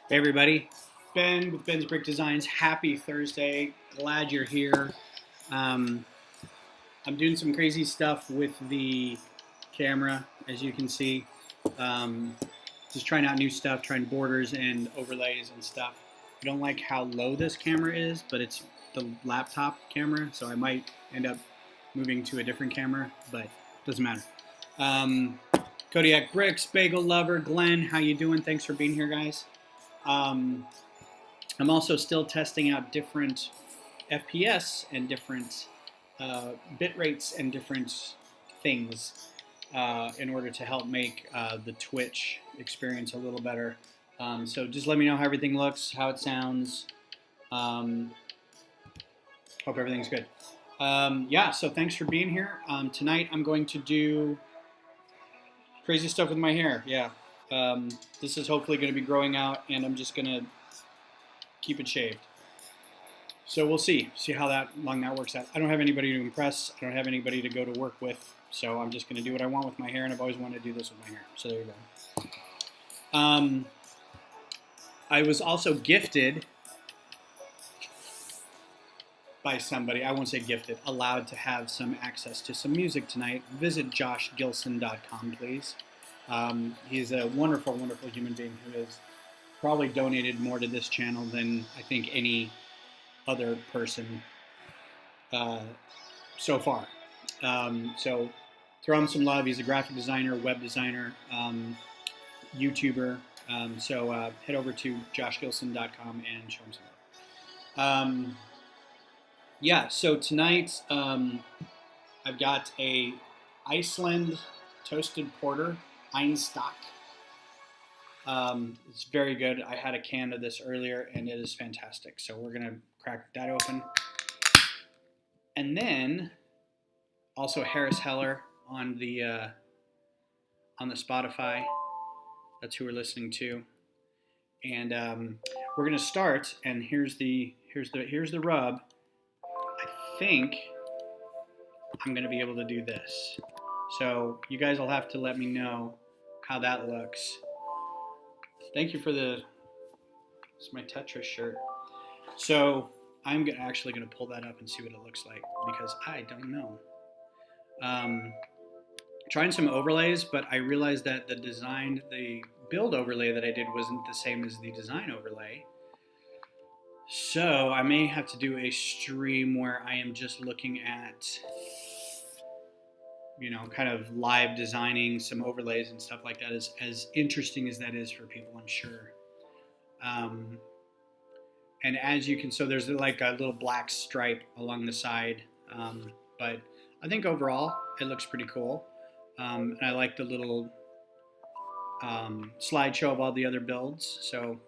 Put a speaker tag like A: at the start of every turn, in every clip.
A: Hey everybody, Ben with Ben's Brick Designs. Happy Thursday. Glad you're here. Um, I'm doing some crazy stuff with the camera, as you can see. Um, just trying out new stuff, trying borders and overlays and stuff. I don't like how low this camera is, but it's the laptop camera, so I might end up moving to a different camera, but it doesn't matter. Kodiak Bricks, Bagel Lover, Glenn, how you doing? Thanks for being here, guys. I'm also still testing out different FPS and different bit rates and different things in order to help make the Twitch experience a little better. So just let me know how everything looks, how it sounds. Hope everything's good. Yeah, so thanks for being here. Tonight I'm going to do crazy stuff with my hair. Yeah. This is hopefully going to be growing out, and I'm just going to keep it shaved. So we'll see how long that works out. I don't have anybody to impress. I don't have anybody to go to work with. So I'm just going to do what I want with my hair, and I've always wanted to do this with my hair. So there you go. I was also gifted by somebody. I won't say gifted. Allowed to have some access to some music tonight. Visit joshgilson.com, please. He's a wonderful, wonderful human being who has probably donated more to this channel than I think any other person so far. So throw him some love. He's a graphic designer, web designer, YouTuber. So head over to joshgilson.com and show him some love. Yeah, so tonight I've got a Iceland toasted porter, Einstock. It's very good. I had a can of this earlier, and it is fantastic. So we're gonna crack that open, and then also Harris Heller on the Spotify. That's who we're listening to, and we're gonna start. And here's the rub. I think I'm gonna be able to do this. So you guys will have to let me know how that looks. Thank you for it's my Tetris shirt. So I'm actually going to pull that up and see what it looks like because I don't know. Trying some overlays, but I realized that the build overlay that I did wasn't the same as the design overlay. So I may have to do a stream where I am just looking at, kind of live designing some overlays and stuff like that, as interesting as that is for people, I'm sure. And as you can, so there's like a little black stripe along the side, but I think overall it looks pretty cool. And I like the little slideshow of all the other builds. So,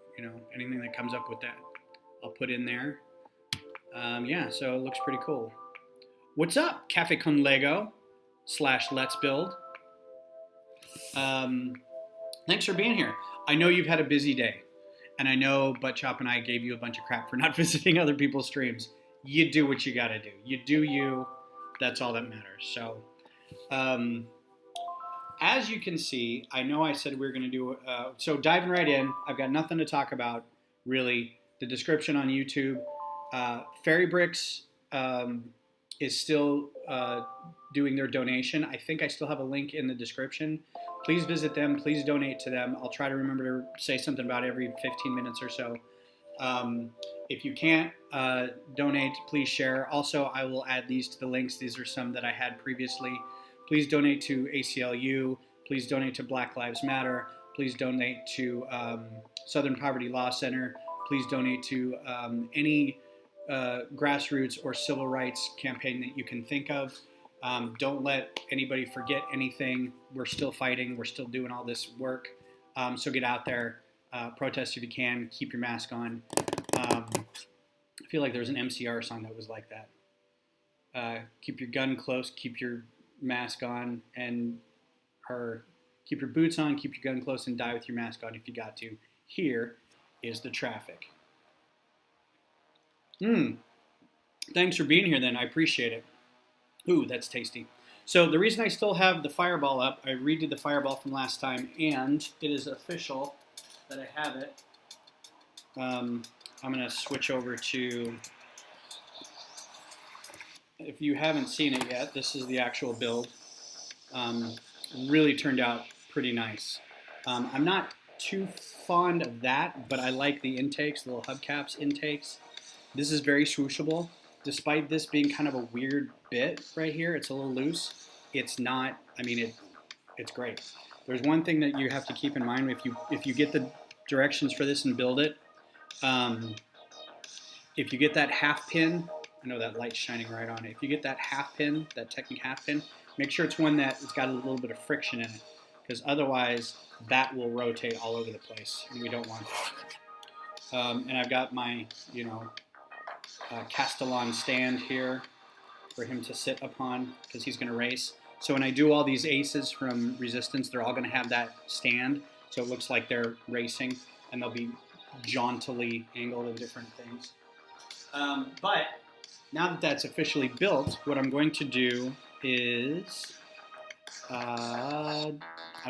A: anything that comes up with that, I'll put in there. Yeah, so it looks pretty cool. What's up, Cafe Con Lego / Let's Build? Thanks for being here. I know you've had a busy day, and I know Butt Chop and I gave you a bunch of crap for not visiting other people's streams. You do what you gotta do. You do you. That's all that matters. So, as you can see, I know I said we were gonna do. So diving right in, I've got nothing to talk about really. The description on YouTube. Fairy Bricks is still doing their donation. I think I still have a link in the description. Please visit them. Please donate to them. I'll try to remember to say something about it every 15 minutes or so. If you can't donate, please share. Also, I will add these to the links. These are some that I had previously. Please donate to ACLU. Please donate to Black Lives Matter. Please donate to Southern Poverty Law Center. Please donate to any grassroots or civil rights campaign that you can think of. Don't let anybody forget anything. We're still fighting. We're still doing all this work. So get out there, protest if you can, keep your mask on. I feel like there was an MCR song that was like that. Keep your gun close, keep your mask on, or keep your boots on, keep your gun close, and die with your mask on if you got to. Here is the traffic. Thanks for being here then. I appreciate it. Ooh, that's tasty. So the reason I still have the fireball up, I redid the fireball from last time, and it is official that I have it. I'm going to switch over to, if you haven't seen it yet, this is the actual build. Really turned out pretty nice. I'm not too fond of that, but I like the intakes, the little hubcaps intakes. This is very swooshable. Despite this being kind of a weird bit right here, it's a little loose. It's not, I mean, it's great. There's one thing that you have to keep in mind if you get the directions for this and build it. If you get that half pin, I know that light's shining right on it. If you get that half pin, that Technic half pin, make sure it's one that has got a little bit of friction in it, because otherwise that will rotate all over the place, and we don't want that. And I've got my, Castellan stand here for him to sit upon, because he's going to race. So when I do all these aces from Resistance, they're all going to have that stand, so it looks like they're racing, and they'll be jauntily angled and different things. But now that that's officially built, what I'm going to do is, I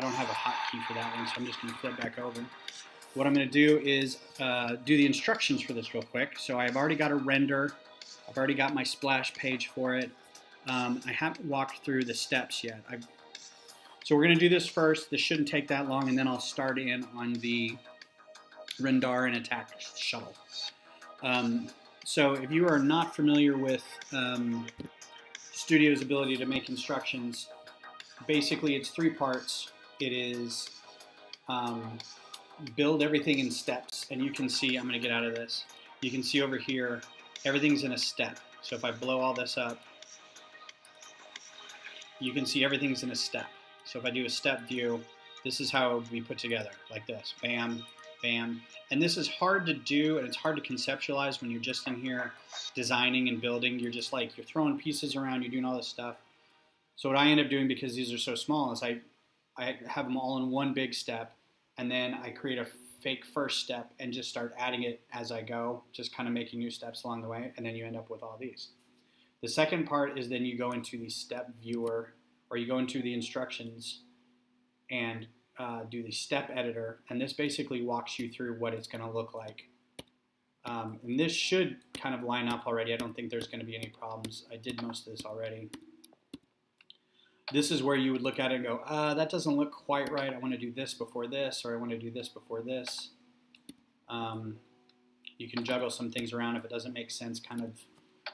A: don't have a hotkey for that one, so I'm just going to flip back over. What I'm going to do is do the instructions for this real quick. So I've already got a render. I've already got my splash page for it. I haven't walked through the steps yet. So we're going to do this first. This shouldn't take that long, and then I'll start in on the Rendaran attack shuttle. So if you are not familiar with Studio's ability to make instructions, basically it's 3 parts. It is build everything in steps, and you can see, I'm going to get out of this, you can see over here everything's in a step. So if I blow all this up, you can see everything's in a step. So if I do a step view, this is how it would be put together, like this, bam, bam. And this is hard to do, and it's hard to conceptualize when you're just in here designing and building. You're just like, you're throwing pieces around, you're doing all this stuff. So what I end up doing, because these are so small, is I have them all in one big step, and then I create a fake first step and just start adding it as I go, just kind of making new steps along the way, and then you end up with all these. The second part is then you go into the step viewer, or you go into the instructions and do the step editor, and this basically walks you through what it's going to look like. And this should kind of line up already. I don't think there's going to be any problems. I did most of this already. This is where you would look at it and go, that doesn't look quite right. I want to do this before this, or I want to do this before this. You can juggle some things around if it doesn't make sense kind of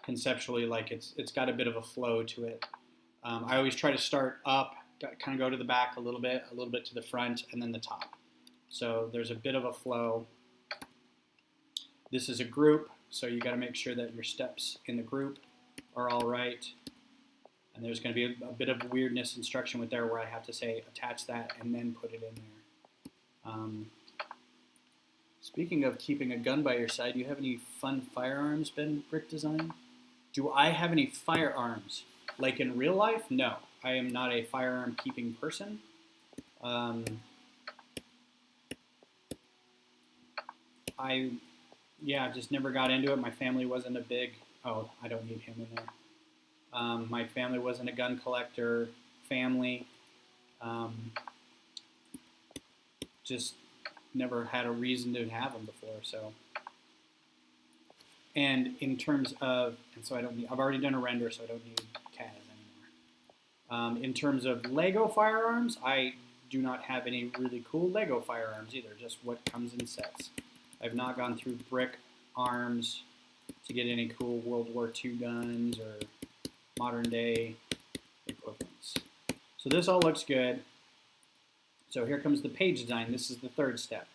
A: conceptually, like it's got a bit of a flow to it. I always try to start up, kind of go to the back a little bit to the front, and then the top. So there's a bit of a flow. This is a group, so you got to make sure that your steps in the group are all right. And there's going to be a bit of weirdness instruction with there where I have to say attach that and then put it in there. Speaking of keeping a gun by your side, do you have any fun firearms, Ben Brick Design? Do I have any firearms? Like in real life? No. I am not a firearm keeping person. I just never got into it. My family wasn't a big, oh, I don't need him in there. My family wasn't a gun collector family. Just never had a reason to have them before. So, and in terms of, and so I don't need, I've already done a render, so I don't need CAD anymore. In terms of Lego firearms, I do not have any really cool Lego firearms either, just what comes in sets. I've not gone through brick arms to get any cool World War II guns or modern day equivalents. So this all looks good. So here comes the page design. This is the third step.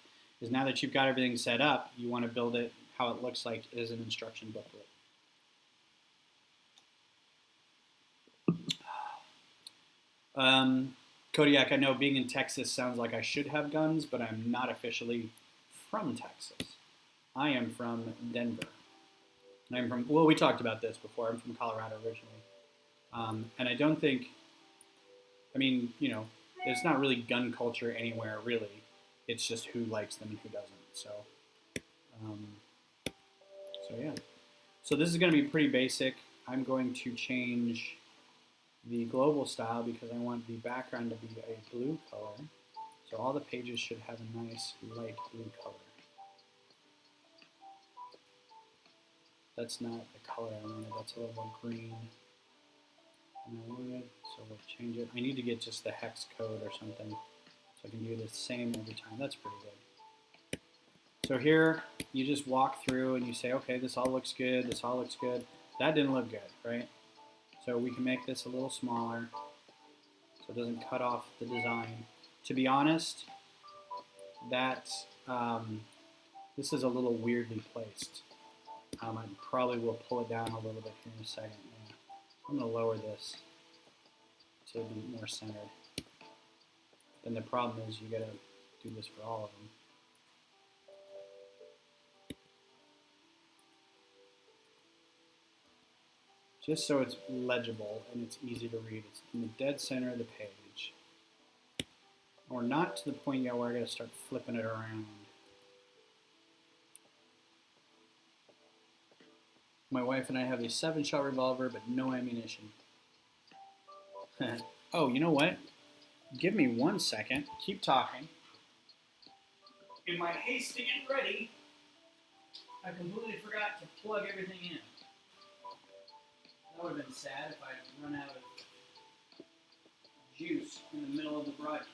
A: Is now that you've got everything set up, you want to build it how it looks like as an instruction booklet. Kodiak, I know being in Texas sounds like I should have guns, but I'm not officially from Texas. I am from Denver. I'm from, well, we talked about this before. I'm from Colorado originally. And I don't think, I mean, you know, there's not really gun culture anywhere, really. It's just who likes them and who doesn't. So, yeah. So this is going to be pretty basic. I'm going to change the global style because I want the background to be a blue color. So all the pages should have a nice light blue color. That's not the color I wanted. That's a little more green. And I wanted, so we'll change it. I need to get just the hex code or something so I can do the same every time. That's pretty good. So here you just walk through and you say, okay, this all looks good. This all looks good. That didn't look good, right? So we can make this a little smaller so it doesn't cut off the design. To be honest, that's this is a little weirdly placed. I probably will pull it down a little bit here in a second. Yeah. I'm going to lower this to be more centered. Then the problem is you got to do this for all of them. Just so it's legible and it's easy to read. It's in the dead center of the page. Or not to the point yet where I got to start flipping it around. My wife and I have a 7-shot revolver, but no ammunition. Oh, you know what? Give me 1 second. Keep talking. In my haste to get ready, I completely forgot to plug everything in. That would have been sad if I'd run out of juice in the middle of the broadcast.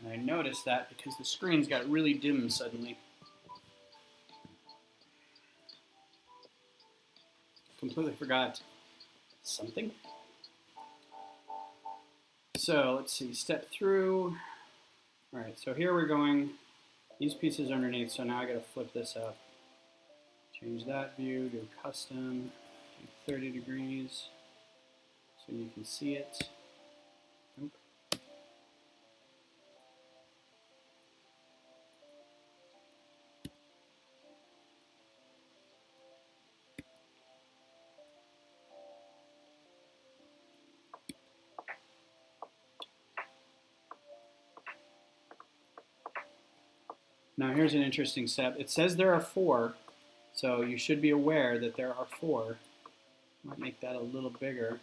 A: And I noticed that because the screens got really dim suddenly. Completely forgot something. So let's see, step through. All right, so here we're going, these pieces underneath, so now I gotta flip this up. Change that view, do custom, do 30 degrees, so you can see it. Nope. Now here's an interesting step. It says there are 4, so you should be aware that there are 4. Might make that a little bigger.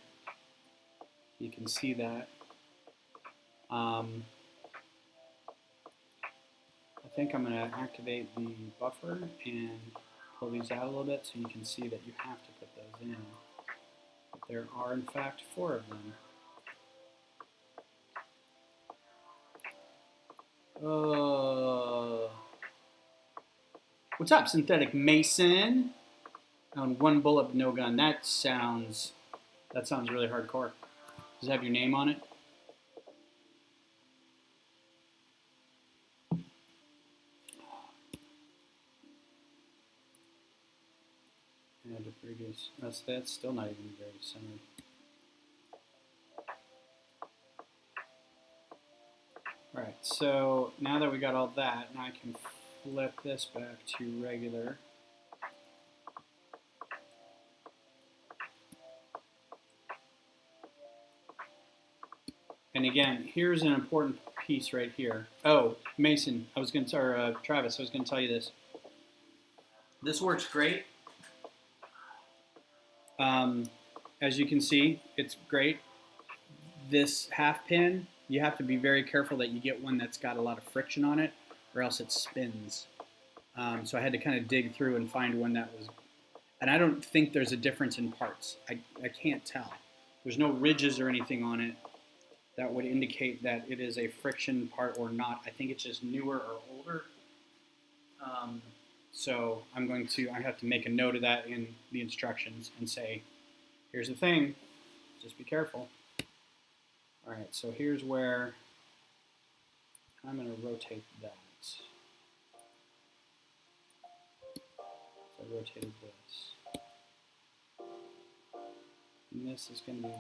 A: You can see that. I think I'm going to activate the buffer and pull these out a little bit so you can see that you have to put those in. But there are in fact 4 of them. What's up, Synthetic Mason? On 1 bullet, no gun. That sounds really hardcore. Does it have your name on it? Yeah, the previous. That's still not even very centered. All right. So now that we got all that, now I can flip this back to regular. And again, here's an important piece right here. Oh, Mason, Travis, I was gonna tell you this. This works great. As you can see, it's great. This half pin, you have to be very careful that you get one that's got a lot of friction on it, or else it spins. So I had to kind of dig through and find one that was, and I don't think there's a difference in parts. I can't tell. There's no ridges or anything on it that would indicate that it is a friction part or not. I think it's just newer or older. So I have to make a note of that in the instructions and say, here's the thing, just be careful. All right, so here's where I'm gonna rotate that. So I rotated this. And this is gonna be,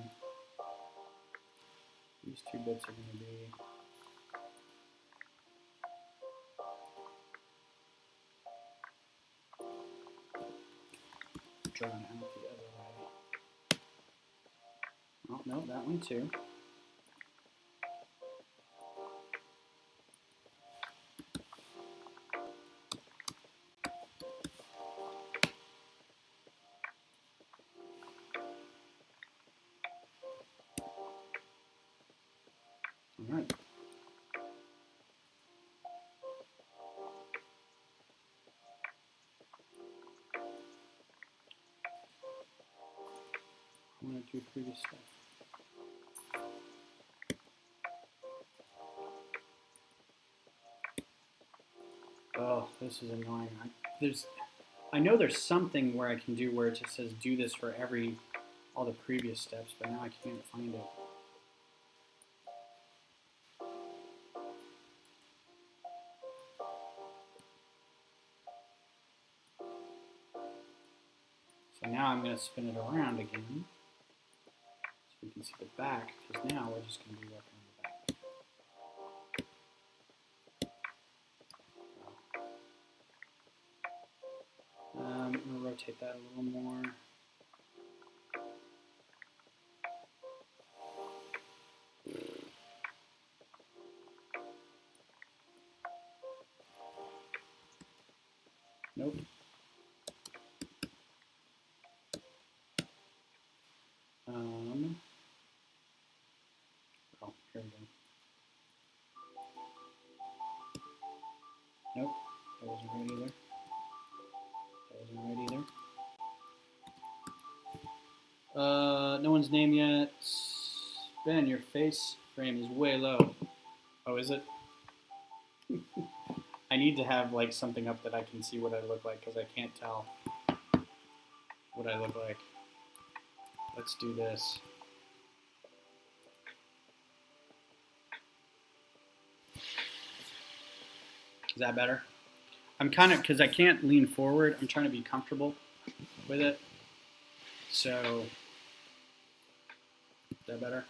A: these 2 bits are gonna be drawn out the other way. Oh, no, that one too. do previous stuff. Oh, this is annoying. I know there's something where I can do where it just says do this for all the previous steps, but now I can't find it. So now I'm going to spin it around again so we can see the back, because now we're just going to be working on the back. I'm going to rotate that a little more. Nope. Oh, here we go. Nope, that wasn't right either. That wasn't right either. No one's name yet. Ben, your face frame is way low. Oh, is it? I need to have like something up that I can see what I look like because I can't tell what I look like. Let's do this. Is that better? I'm kind of, because I can't lean forward, I'm trying to be comfortable with it. So, is that better?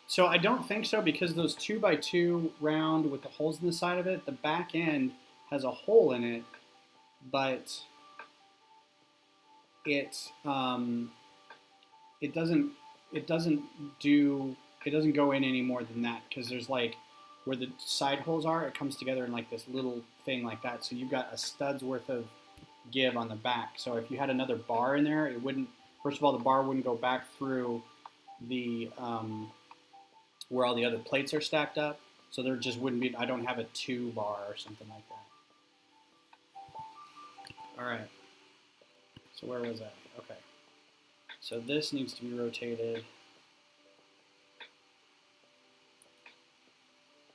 A: So I don't think so, because those 2x2 round with the holes in the side of it, the back end has a hole in it, but it doesn't go in any more than that, because there's like where the side holes are, it comes together in like this little thing like that. So you've got a stud's worth of give on the back. So if you had another bar in there, it wouldn't. First of all, the bar wouldn't go back through the where all the other plates are stacked up. So there just wouldn't be. I don't have a 2 bar or something like that. All right. So where was that? Okay. So this needs to be rotated.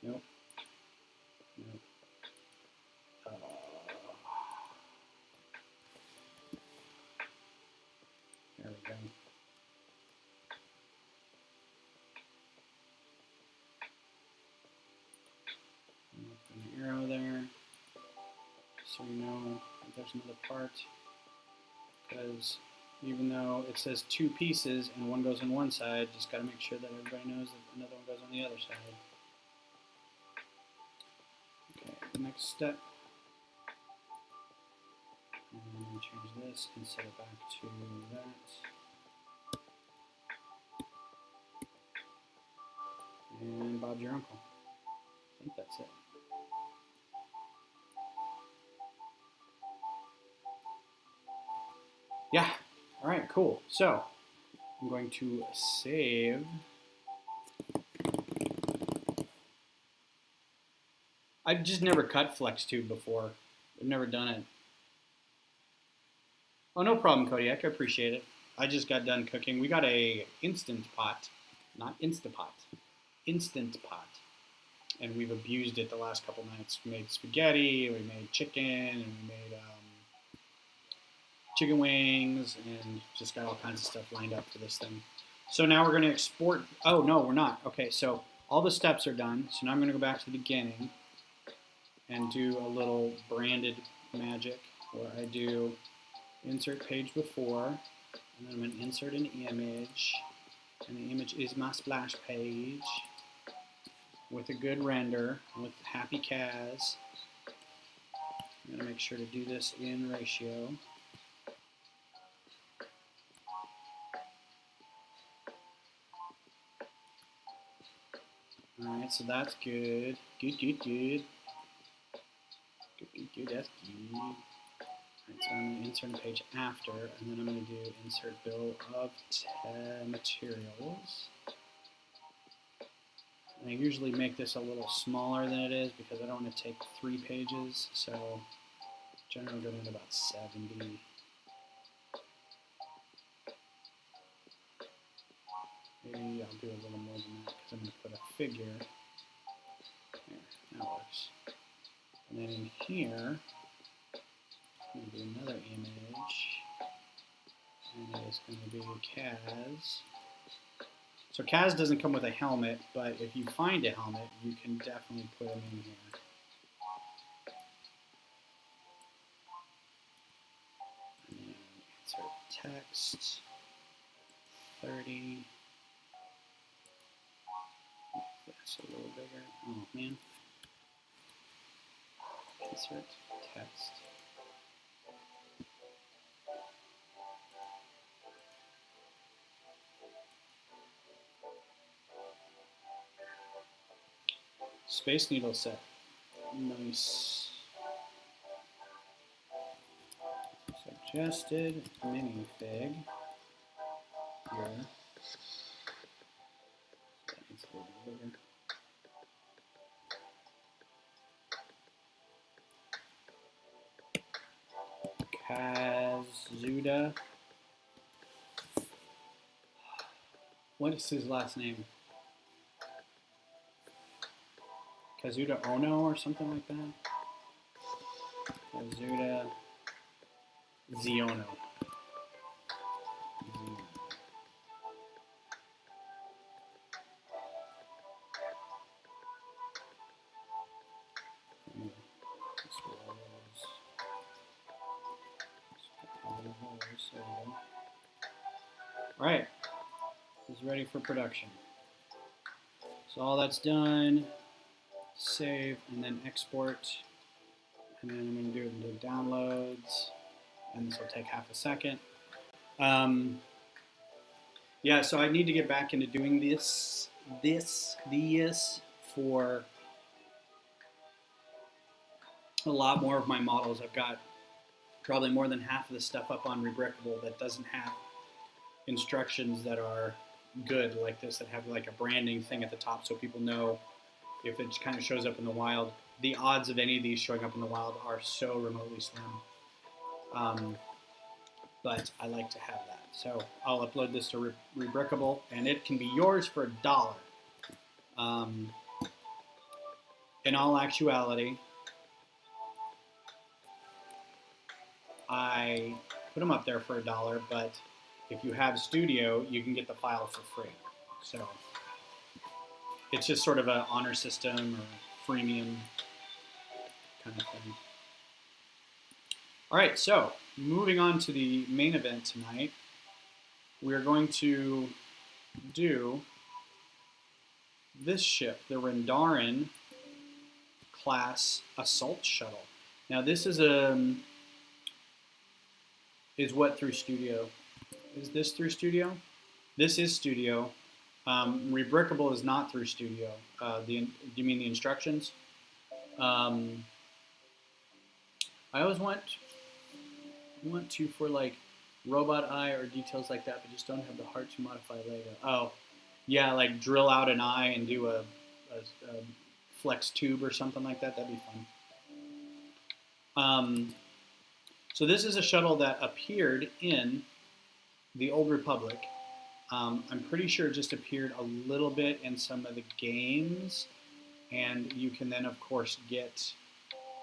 A: Nope. Nope. There we go. An arrow there, so you know that there's another part. Because even though it says 2 pieces and one goes on one side, just got to make sure that everybody knows that another one goes on the other side. Okay, the next step. And then I'm going to change this and set it back to that. And Bob's your uncle. I think that's it. Yeah. All right, cool. So I'm going to save. I've just never cut flex tube before. I've never done it. Oh, no problem, Kodiak. I appreciate it. I just got done cooking. We got a Instant Pot, not Instapot, Instant Pot. And we've abused it the last couple nights. We made spaghetti, we made chicken, and we made chicken wings, and just got all kinds of stuff lined up for this thing. So now we're going to export. Oh, no, we're not. Okay, so all the steps are done. So now I'm going to go back to the beginning and do a little branded magic where I do insert page before, and then I'm going to insert an image, and the image is my splash page with a good render with happy Kaz. I'm going to make sure to do this in ratio. Alright, so that's good. Good. Good, that's good. Alright, so I'm going to insert a page after, and then I'm going to do insert bill of materials. I usually make this a little smaller than it is because I don't want to take 3 pages, so generally go down to about 70. Maybe I'll do a little more than that because I'm going to put a figure. There, that works. And then in here, I'm going to do another image, and it's going to be Kaz. So Kaz doesn't come with a helmet, but if you find a helmet, you can definitely put him in here. And then insert text, 30. That's a little bigger. Oh man. Insert text. Space Needle set. Nice. Suggested minifig here. That needs a little bigger. Kazuda. What is his last name? Kazuda Ono or something like that? Kazuda Ziono. All right, this is ready for production. So all that's done, save and then export, and then I'm going to do it into downloads, and this will take half a second. Yeah, so I need to get back into doing these for a lot more of my models. I've got probably more than half of the stuff up on Rebrickable that doesn't have instructions that are good like this, that have like a branding thing at the top so people know if it kind of shows up in the wild. The odds of any of these showing up in the wild are so remotely slim. But I like to have that. So I'll upload this to Rebrickable, and it can be yours for $1. In all actuality, I put them up there for $1, but if you have Studio, you can get the file for free. So it's just sort of an honor system or freemium kind of thing. All right, so moving on to the main event tonight, we're going to do this ship, the Rendaran-class assault shuttle. Now this is what through Studio? Is this through Studio? This is Studio. Rebrickable is not through Studio. Do you mean the instructions? I always want to for like robot eye or details like that, but just don't have the heart to modify Lego. Oh, yeah, like drill out an eye and do a flex tube or something like that. That'd be fun. So this is a shuttle that appeared in the Old Republic. I'm pretty sure it just appeared a little bit in some of the games, and you can then, of course, get,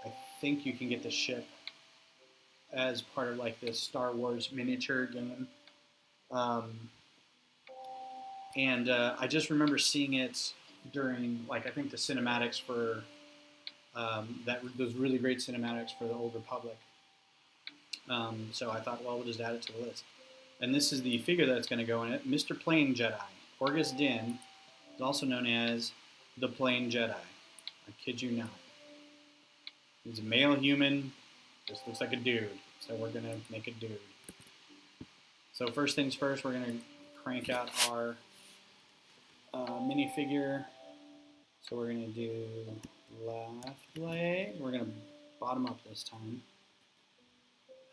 A: I think you can get the ship as part of like this Star Wars miniature game. I just remember seeing it during, like, I think the cinematics for those really great cinematics for the Old Republic. So I thought, well, we'll just add it to the list. And this is the figure that's going to go in it. Mr. Plane Jedi. Orgus Din is also known as the Plane Jedi. I kid you not. He's a male human. Just looks like a dude. So we're going to make a dude. So first things first, we're going to crank out our minifigure. So we're going to do left leg. We're going to bottom up this time.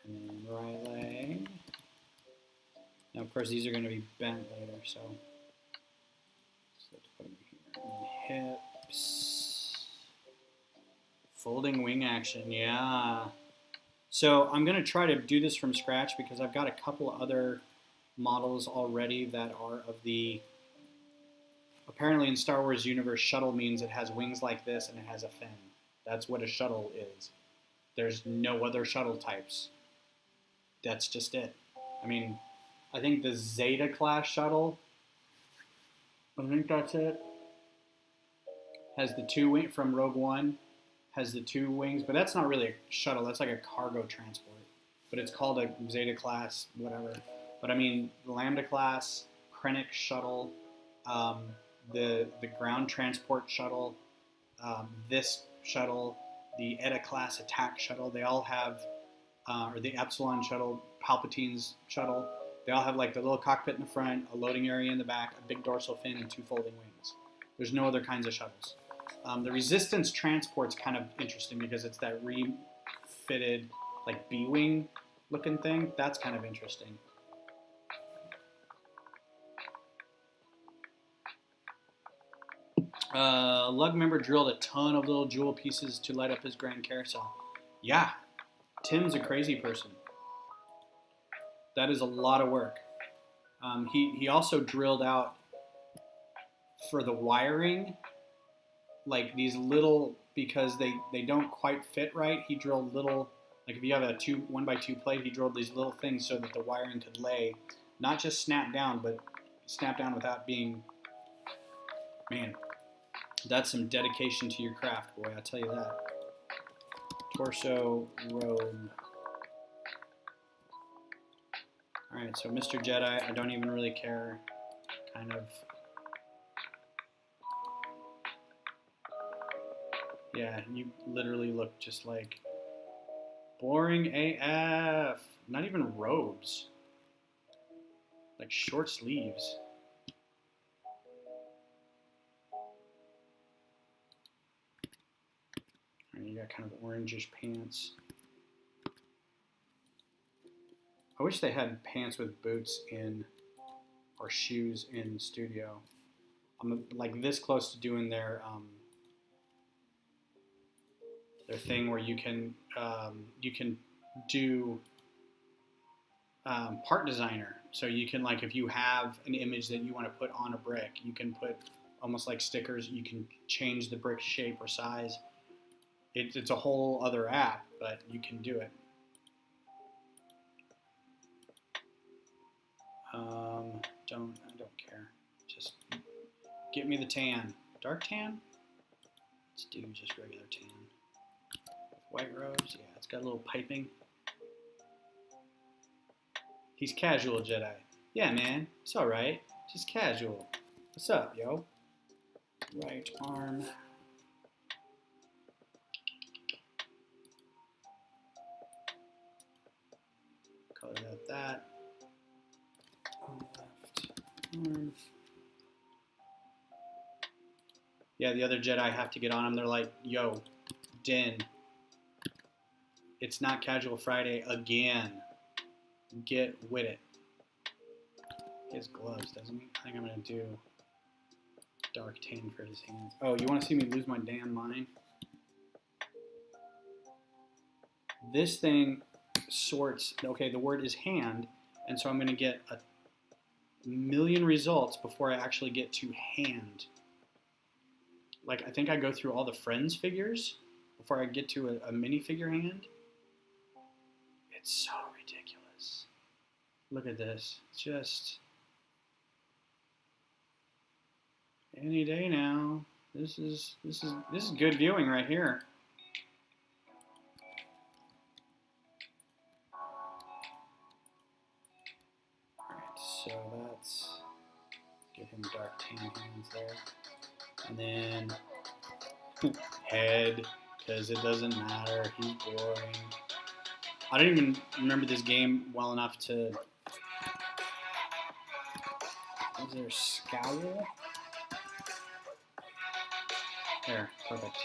A: And then right leg. Now, of course, these are going to be bent later, so let's put them here. hips. Folding wing action, yeah. So I'm going to try to do this from scratch because I've got a couple other models already that are of the... Apparently in Star Wars universe, shuttle means it has wings like this and it has a fin. That's what a shuttle is. There's no other shuttle types. That's just it. I mean, I think the Zeta-class shuttle, I think that's it, has the two wings from Rogue One, has the two wings, but that's not really a shuttle. That's like a cargo transport. But it's called a Zeta-class, whatever. But I mean, the Lambda-class, Krennic shuttle, the ground transport shuttle, this shuttle, the Eta-class attack shuttle, they all have, or the Epsilon shuttle, Palpatine's shuttle, they all have like the little cockpit in the front, a loading area in the back, a big dorsal fin, and two folding wings. There's no other kinds of shuttles. The Resistance transport's kind of interesting because it's that refitted, like B-wing looking thing. That's kind of interesting. Lug member drilled a ton of little jewel pieces to light up his grand carousel. Yeah, Tim's a crazy person. That is a lot of work. He also drilled out for the wiring, like these little, because they don't quite fit right, he drilled little, like if you have a 1x2 plate, he drilled these little things so that the wiring could lay, not just snap down, but snap down without being, man, that's some dedication to your craft, boy, I'll tell you that. Torso robe. Alright, so Mr. Jedi, I don't even really care, kind of. Yeah, you literally look just like boring AF. Not even robes. Like short sleeves. And you got kind of orangish pants. I wish they had pants with boots in, or shoes in studio. I'm like this close to doing their thing where you can do part designer. So you can, like, if you have an image that you want to put on a brick, you can put almost like stickers. You can change the brick shape or size. It's a whole other app, but you can do it. I don't care. Just get me the tan. Dark tan? Let's do just regular tan. White robes, yeah, it's got a little piping. He's casual Jedi. Yeah, man, it's alright. Just casual. What's up, yo? Right arm. Color that. Left arm. Yeah, the other Jedi have to get on him. They're like, yo, Din, it's not Casual Friday again. Get with it. He has gloves, doesn't he? I think I'm going to do dark tan for his hands. Oh, you want to see me lose my damn mind? This thing sorts, okay, the word is hand, and so I'm going to get a million results before I actually get to hand. Like, I think I go through all the Friends figures before I get to a minifigure hand. It's so ridiculous. Look at this. It's just any day now. This is good viewing right here. Alright, so that's, give him dark tan hands there. And then head, because it doesn't matter. He's boring. I don't even remember this game well enough to... Is there a scowl? There, perfect.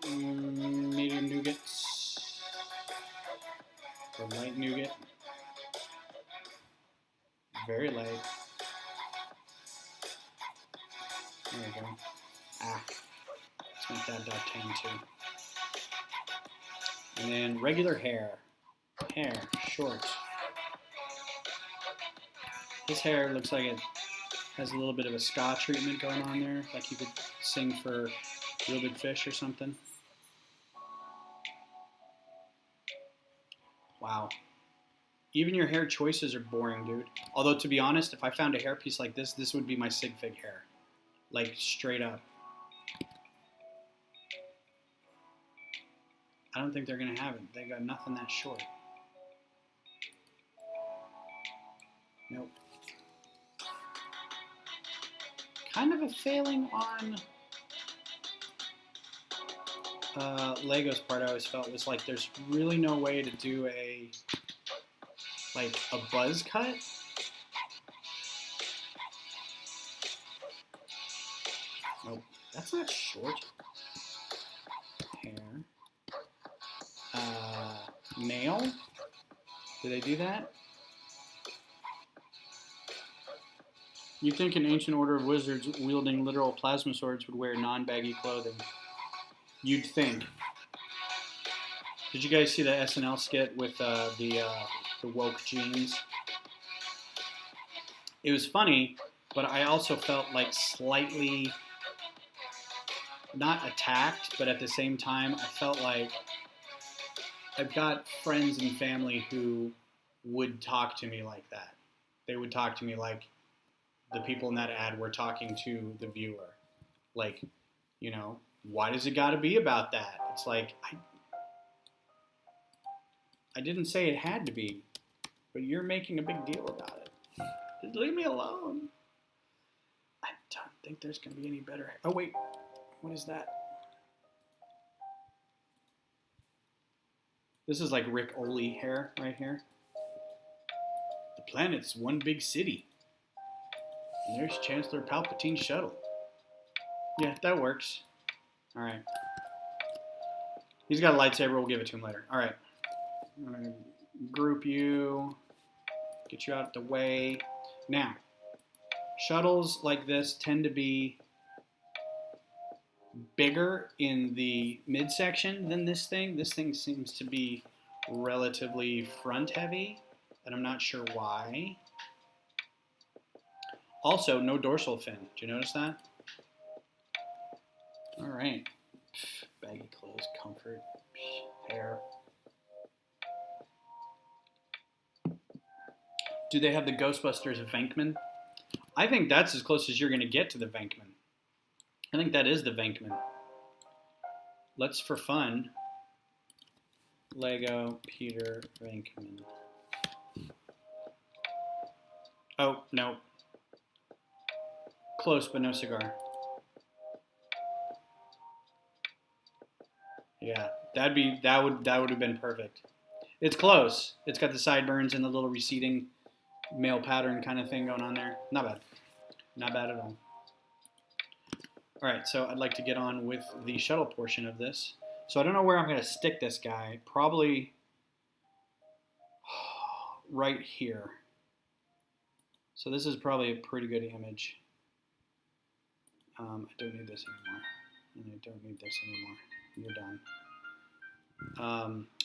A: Medium nougats. Or light nougat. very late. There we go. Ah, let's make that dark tan too. And then regular hair. Hair, short. This hair looks like it has a little bit of a ska treatment going on there, like you could sing for Real Big Fish or something. Wow. Even your hair choices are boring, dude. Although, to be honest, if I found a hairpiece like this would be my sig fig hair. Like, straight up. I don't think they're going to have it. They got nothing that short. Nope. Kind of a failing on Lego's part. I always felt was like there's really no way to do a buzz cut. Nope, that's not short hair. Nail? Do they do that? You'd think an ancient order of wizards wielding literal plasma swords would wear non-baggy clothing. You'd think. Did you guys see the SNL skit with the woke jeans? It was funny, but I also felt like slightly not attacked, but at the same time, I felt like I've got friends and family who would talk to me like that. They would talk to me like the people in that ad were talking to the viewer. Like, you know, why does it got to be about that? It's like, I didn't say it had to be, but you're making a big deal about it. Just leave me alone. I don't think there's going to be any better. Oh, wait. What is that? This is like Rick Oley hair right here. The planet's one big city. And there's Chancellor Palpatine's shuttle. Yeah, that works. All right. He's got a lightsaber. We'll give it to him later. All right. I'm going to group you. Get you out the way. Now, shuttles like this tend to be bigger in the midsection than this thing. This thing seems to be relatively front heavy, and I'm not sure why. Also, no dorsal fin. Did you notice that? All right. Baggy clothes, comfort, hair. Do they have the Ghostbusters Venkman? I think that's as close as you're going to get to the Venkman. I think that is the Venkman. Let's, for fun, Lego Peter Venkman. Oh, no. Close, but no cigar. Yeah, that would have been perfect. It's close. It's got the sideburns and the little receding male pattern kind of thing going on there. Not bad. Not bad at all. All right, so I'd like to get on with the shuttle portion of this. So I don't know where I'm going to stick this guy. Probably right here. So this is probably a pretty good image. I don't need this anymore. And I don't need this anymore. You're done.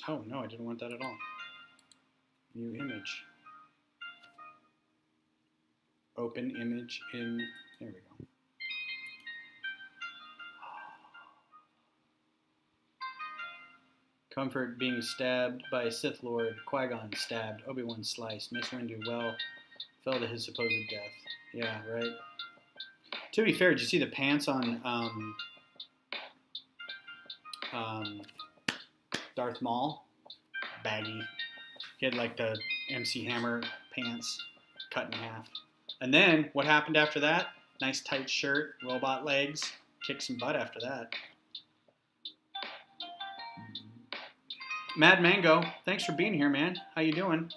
A: Oh, no, I didn't want that at all. New image. Open image in, there we go. Comfort being stabbed by Sith Lord, Qui-Gon stabbed, Obi-Wan sliced, Mace Windu fell to his supposed death. Yeah, right. To be fair, did you see the pants on Darth Maul? Baggy. He had like the MC Hammer pants cut in half. And then, what happened after that? Nice tight shirt, robot legs, kicked some butt after that. Mad Mango, thanks for being here, man. How you doing?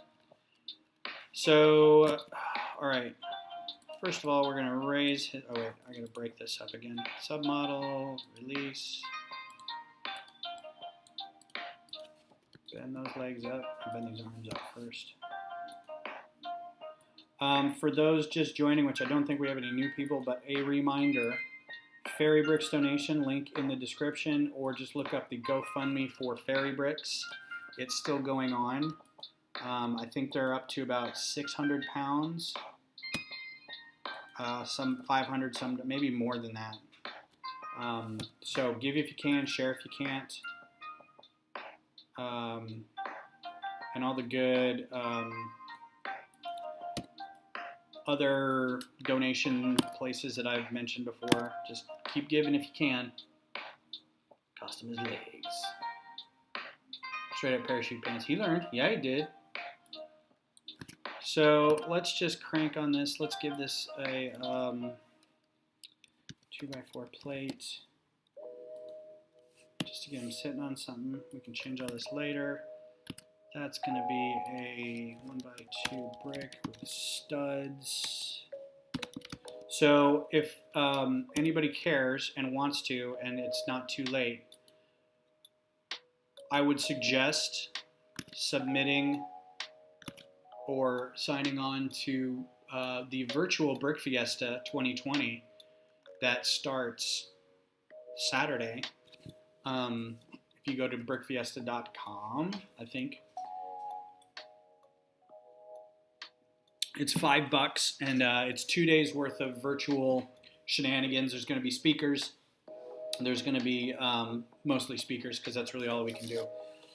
A: So, all right. First of all, we're going to raise his, oh wait, I got to break this up again. Submodel, release. Bend those legs up. Bend these arms up first. For those just joining, which I don't think we have any new people, but a reminder, Fairy Bricks donation, link in the description, or just look up the GoFundMe for Fairy Bricks. It's still going on. I think they're up to about 600 pounds. Some 500, some maybe more than that. So give if you can, share if you can't. And all the good other donation places that I've mentioned before. Just keep giving if you can. Cost him his legs. Straight up parachute pants. He learned. Yeah, he did. So let's just crank on this. Let's give this a 2x4 plate. Just to get him sitting on something. We can change all this later. That's going to be a 1x2 brick with studs. So if anybody cares and wants to, and it's not too late, I would suggest submitting or signing on to the virtual Brick Fiesta 2020 that starts Saturday. If you go to brickfiesta.com, I think it's $5, and it's 2 days worth of virtual shenanigans. There's going to be speakers. There's going to be mostly speakers because that's really all we can do.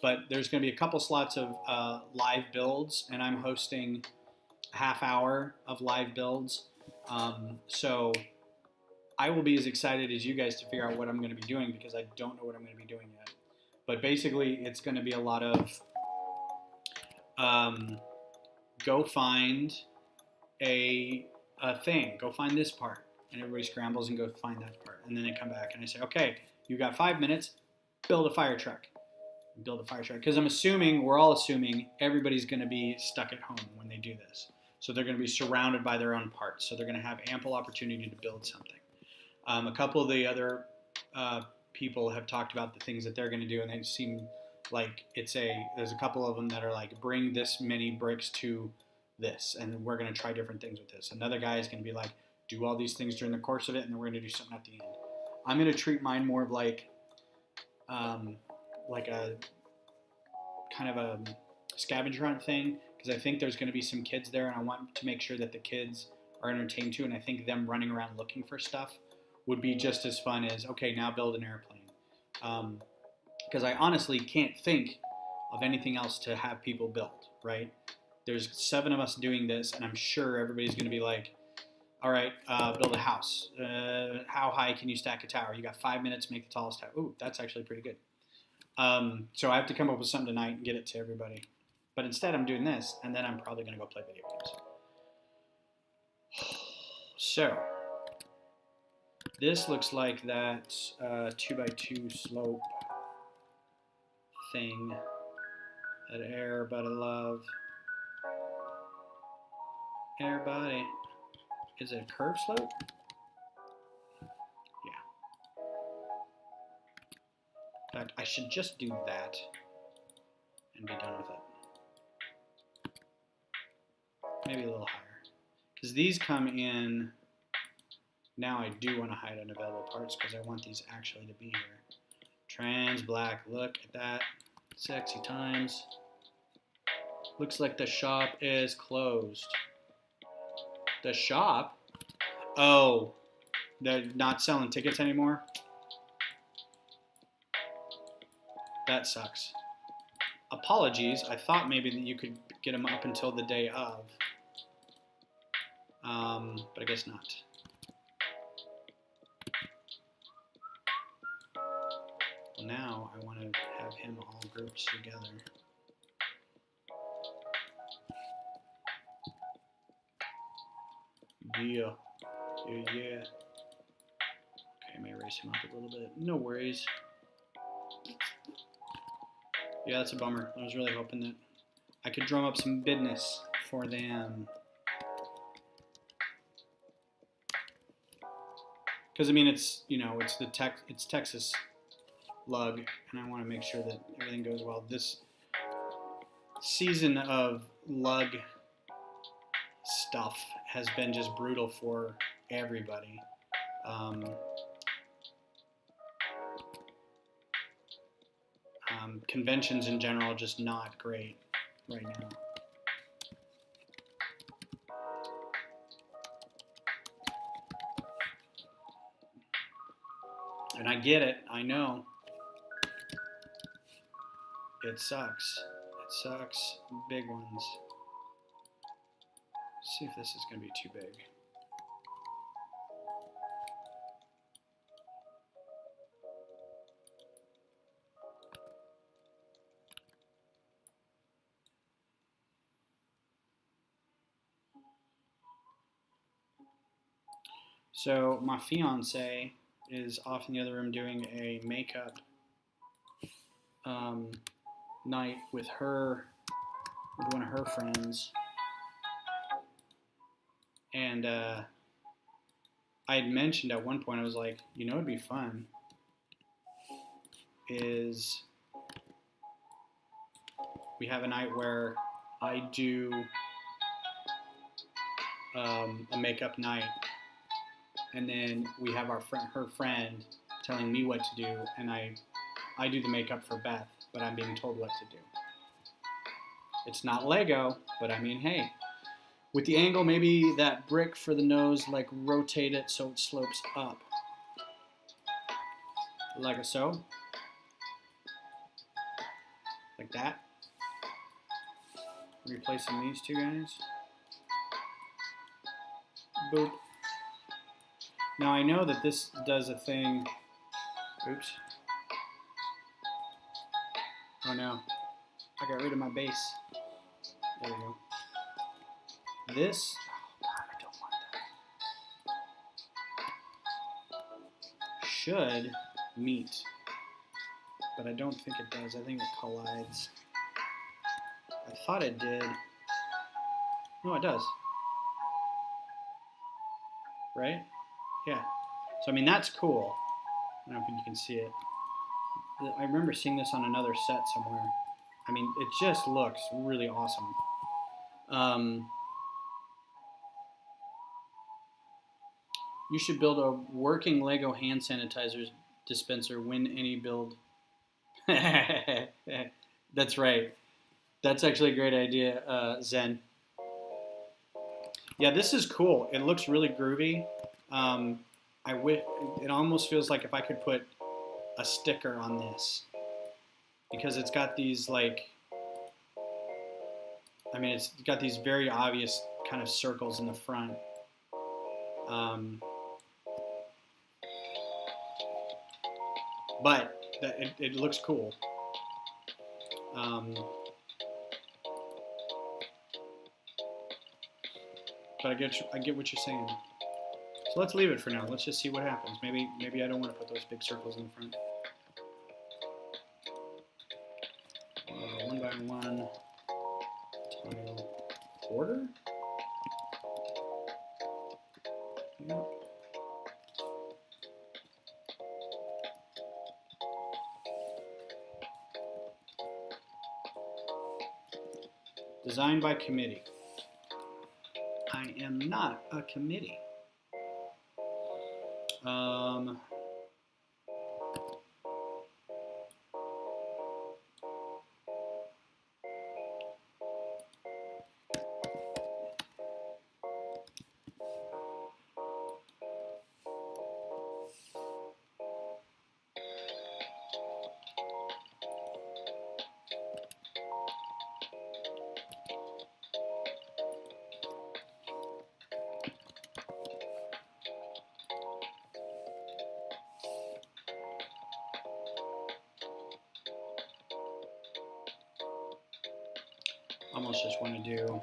A: But there's going to be a couple slots of live builds, and I'm hosting a half hour of live builds. So I will be as excited as you guys to figure out what I'm going to be doing because I don't know what I'm going to be doing yet. But basically, it's going to be a lot of go find a thing. Go find this part. And everybody scrambles and go find that part. And then they come back and I say, okay, you got 5 minutes, build a fire truck. Build a fire truck. Because we're all assuming everybody's going to be stuck at home when they do this. So they're going to be surrounded by their own parts. So they're going to have ample opportunity to build something. A couple of the other people have talked about the things that they're going to do, and they seem like there's a couple of them that are like, bring this many bricks to this, and we're going to try different things with this. Another guy is going to be like, do all these things during the course of it, and then we're going to do something at the end. I'm going to treat mine more of like a kind of a scavenger hunt thing, because I think there's going to be some kids there, and I want to make sure that the kids are entertained too, and I think them running around looking for stuff would be just as fun as, okay, now build an airplane. Because I honestly can't think of anything else to have people build, right? There's 7 of us doing this, and I'm sure everybody's going to be like, all right, build a house. How high can you stack a tower? You got 5 minutes to make the tallest tower. Ooh, that's actually pretty good. So I have to come up with something tonight and get it to everybody. But instead, I'm doing this, and then I'm probably going to go play video games. So this looks like that 2x2 slope thing that everybody love. Everybody. Is it a curved slope? Yeah. In fact, I should just do that and be done with it. Maybe a little higher. Because these come in. Now I do want to hide unavailable parts because I want these actually to be here. Trans black, look at that. Sexy times. Looks like the shop is closed. The shop? Oh, they're not selling tickets anymore? That sucks. Apologies. I thought maybe that you could get them up until the day of. But I guess not. Well, now I want to have him all grouped together. Yeah. Okay, I may raise him up a little bit. No worries. Yeah, that's a bummer. I was really hoping that I could drum up some business for them. Because I mean, it's it's Texas lug, and I want to make sure that everything goes well. This season of lug stuff has been just brutal for everybody. Conventions in general just not great right now. And I get it, I know. It sucks. It sucks. Big ones. Let's see if this is going to be too big. So my fiance is off in the other room doing a makeup night with one of her friends, and I had mentioned at one point, I was like, you know, it'd be fun is we have a night where I do a makeup night, and then we have her friend telling me what to do, and I do the makeup for Beth, but I'm being told what to do. It's not Lego, but I mean, hey, with the angle, maybe that brick for the nose, like rotate it so it slopes up. Like so. Like that. Replacing these two guys. Boop. Now I know that this does a thing. Oops. Oh no. I got rid of my base. There we go. This. Oh God, I don't want that. Should meet. But I don't think it does. I think it collides. I thought it did. No, it does. Right? Yeah. So, I mean, that's cool. I don't think you can see it. I remember seeing this on another set somewhere. I mean, it just looks really awesome. You should build a working Lego hand sanitizer dispenser when any build. That's right. That's actually a great idea, Zen. Yeah, this is cool. It looks really groovy. It almost feels like if I could put a sticker on this, because it's got these like, I mean, it's got these very obvious kind of circles in the front. But it looks cool. But I get what you're saying. So let's leave it for now. Let's just see what happens. Maybe I don't want to put those big circles in the front. One by one. Tile quarter. Yep. Designed by committee. I am not a committee. Almost just want to do,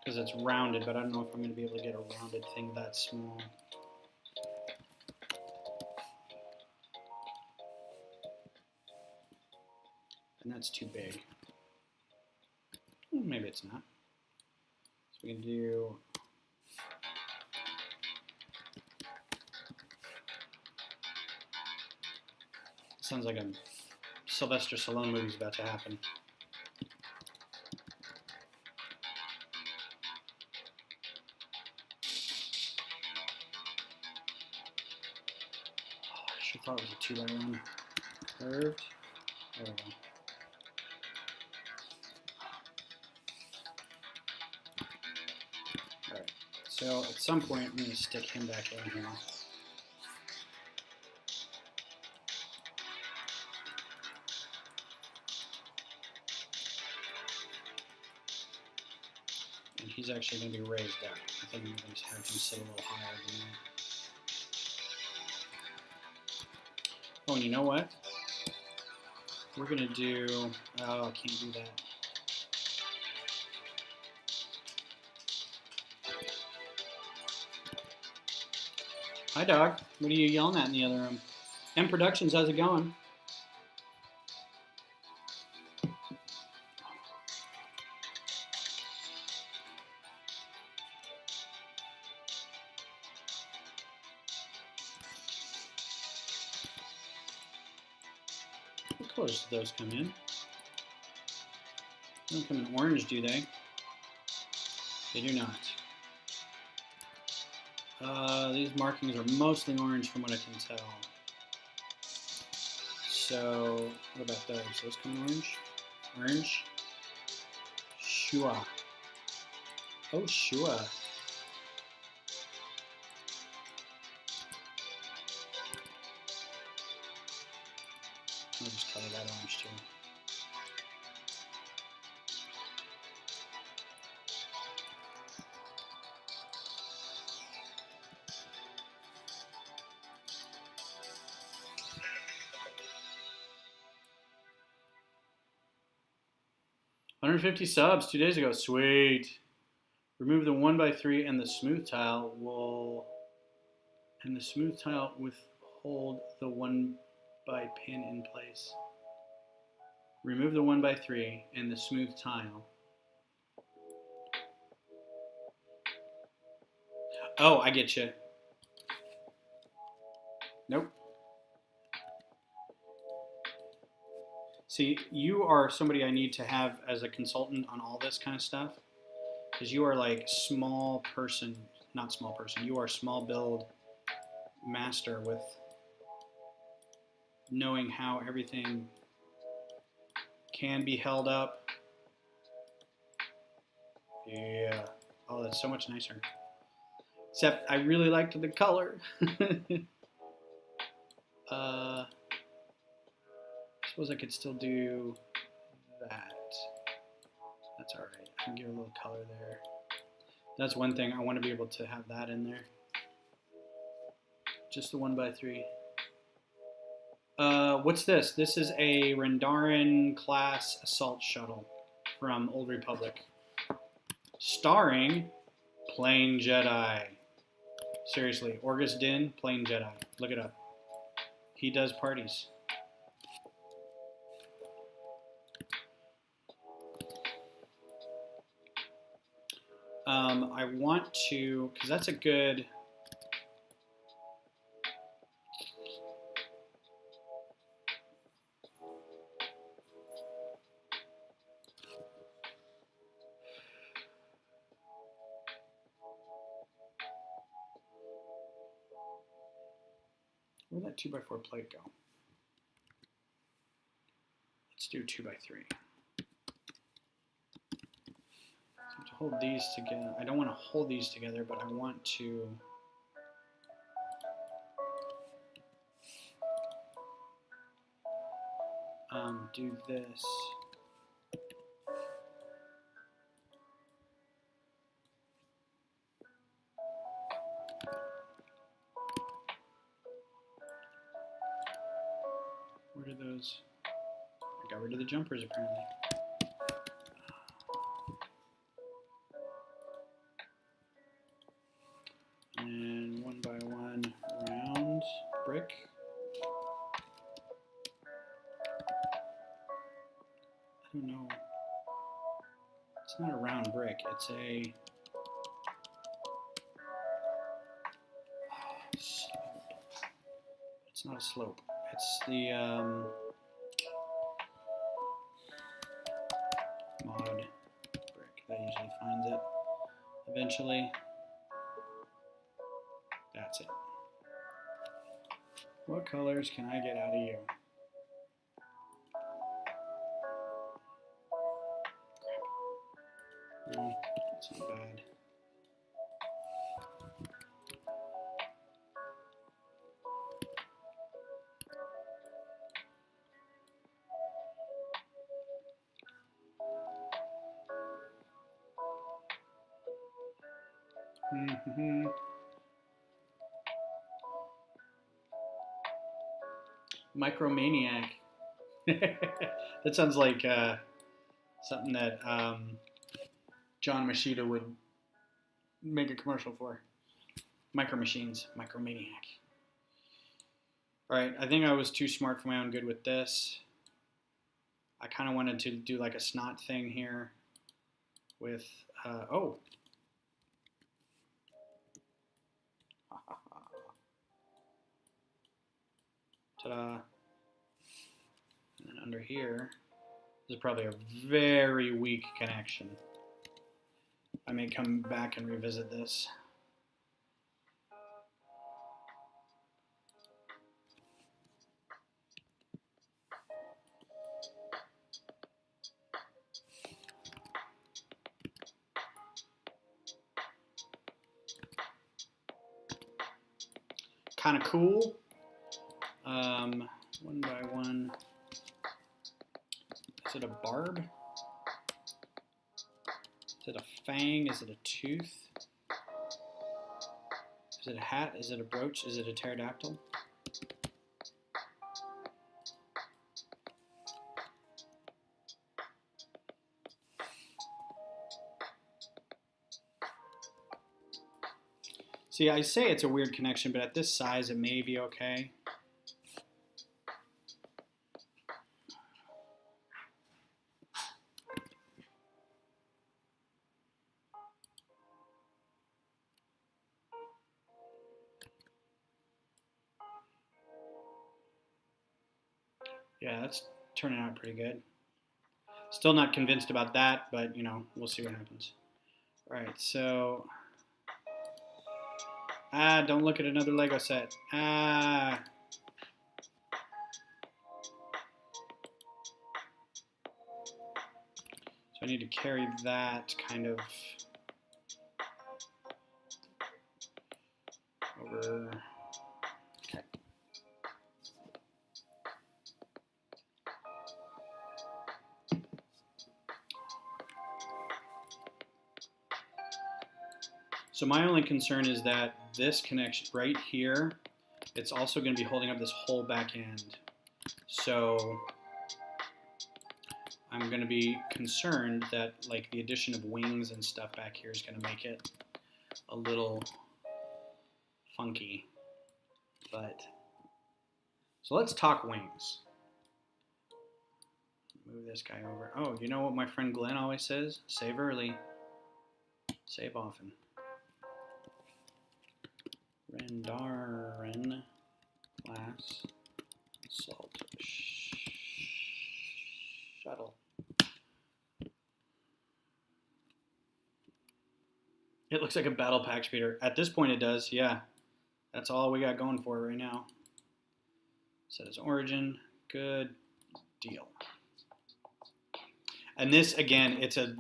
A: because it's rounded, but I don't know if I'm going to be able to get a rounded thing that small. And that's too big. Well, maybe it's not. So we can do, sounds like a Sylvester Stallone movie's about to happen. She thought it was a 2x1. Curved. There we go. Alright, so at some point I'm going to stick him back in here. And he's actually going to be raised up. I think I'm going to have him sit a little higher than that. Oh, and you know what? We're going to do... Oh, I can't do that. Hi, dog. What are you yelling at in the other room? M Productions, how's it going? What colors do those come in? They don't come in orange, do they? They do not. These markings are mostly orange from what I can tell. So, what about those? Those come in orange? Orange? Sure. Oh, sure. I'll just color that orange too. $150 subs 2 days ago. Sweet. Remove the 1x3 and the smooth tile will, and the smooth tile withhold the 1x pin in place. Remove the 1x3 and the smooth tile. Oh, I get you. Nope. See, you are somebody I need to have as a consultant on all this kind of stuff, because you are like small person, not small person, you are small build master with knowing how everything can be held up. Yeah. Oh, that's so much nicer. Except I really liked the color. I suppose I could still do that. That's all right. I can give a little color there. That's one thing. I want to be able to have that in there. Just the 1x3. What's this? This is a Rendaran-class assault shuttle from Old Republic. Starring Plain Jedi. Seriously, Orgus Din, Plain Jedi. Look it up. He does parties. I want to, because that's a good... Where'd that 2x4 plate go? Let's do 2x3. So to hold these together, I don't want to hold these together, but I want to do this. Where are those? I got rid of the jumpers apparently. And 1x1 round brick. I don't know. It's not a round brick. It's a slope. It's not a slope. It's the mod brick that usually finds it eventually. That's it. What colors can I get out of you? No, that's not bad. Mm-hmm. Micromaniac. That sounds like something that John Machida would make a commercial for. Micro Machines, Micromaniac. All right, I think I was too smart for my own good with this. I kind of wanted to do like a snot thing here with, oh. Ta-da. And then under here, this is probably a very weak connection. I may come back and revisit this. Kind of cool. One by one. Is it a barb? Is it a fang? Is it a tooth? Is it a hat? Is it a brooch? Is it a pterodactyl? See, I say it's a weird connection, but at this size it may be okay. Yeah, that's turning out pretty good. Still not convinced about that, but you know, we'll see what happens. All right, so don't look at another Lego set. So I need to carry that kind of over. Okay. So my only concern is that this connection right here, it's also going to be holding up this whole back end. So I'm going to be concerned that like the addition of wings and stuff back here is going to make it a little funky. But so let's talk wings. Move this guy over. Oh, you know what my friend Glenn always says? Save early, save often. Rendaran-class assault shuttle. It looks like a battle pack speeder. At this point it does, yeah. That's all we got going for it right now. Set as origin, good deal. And this again, it's a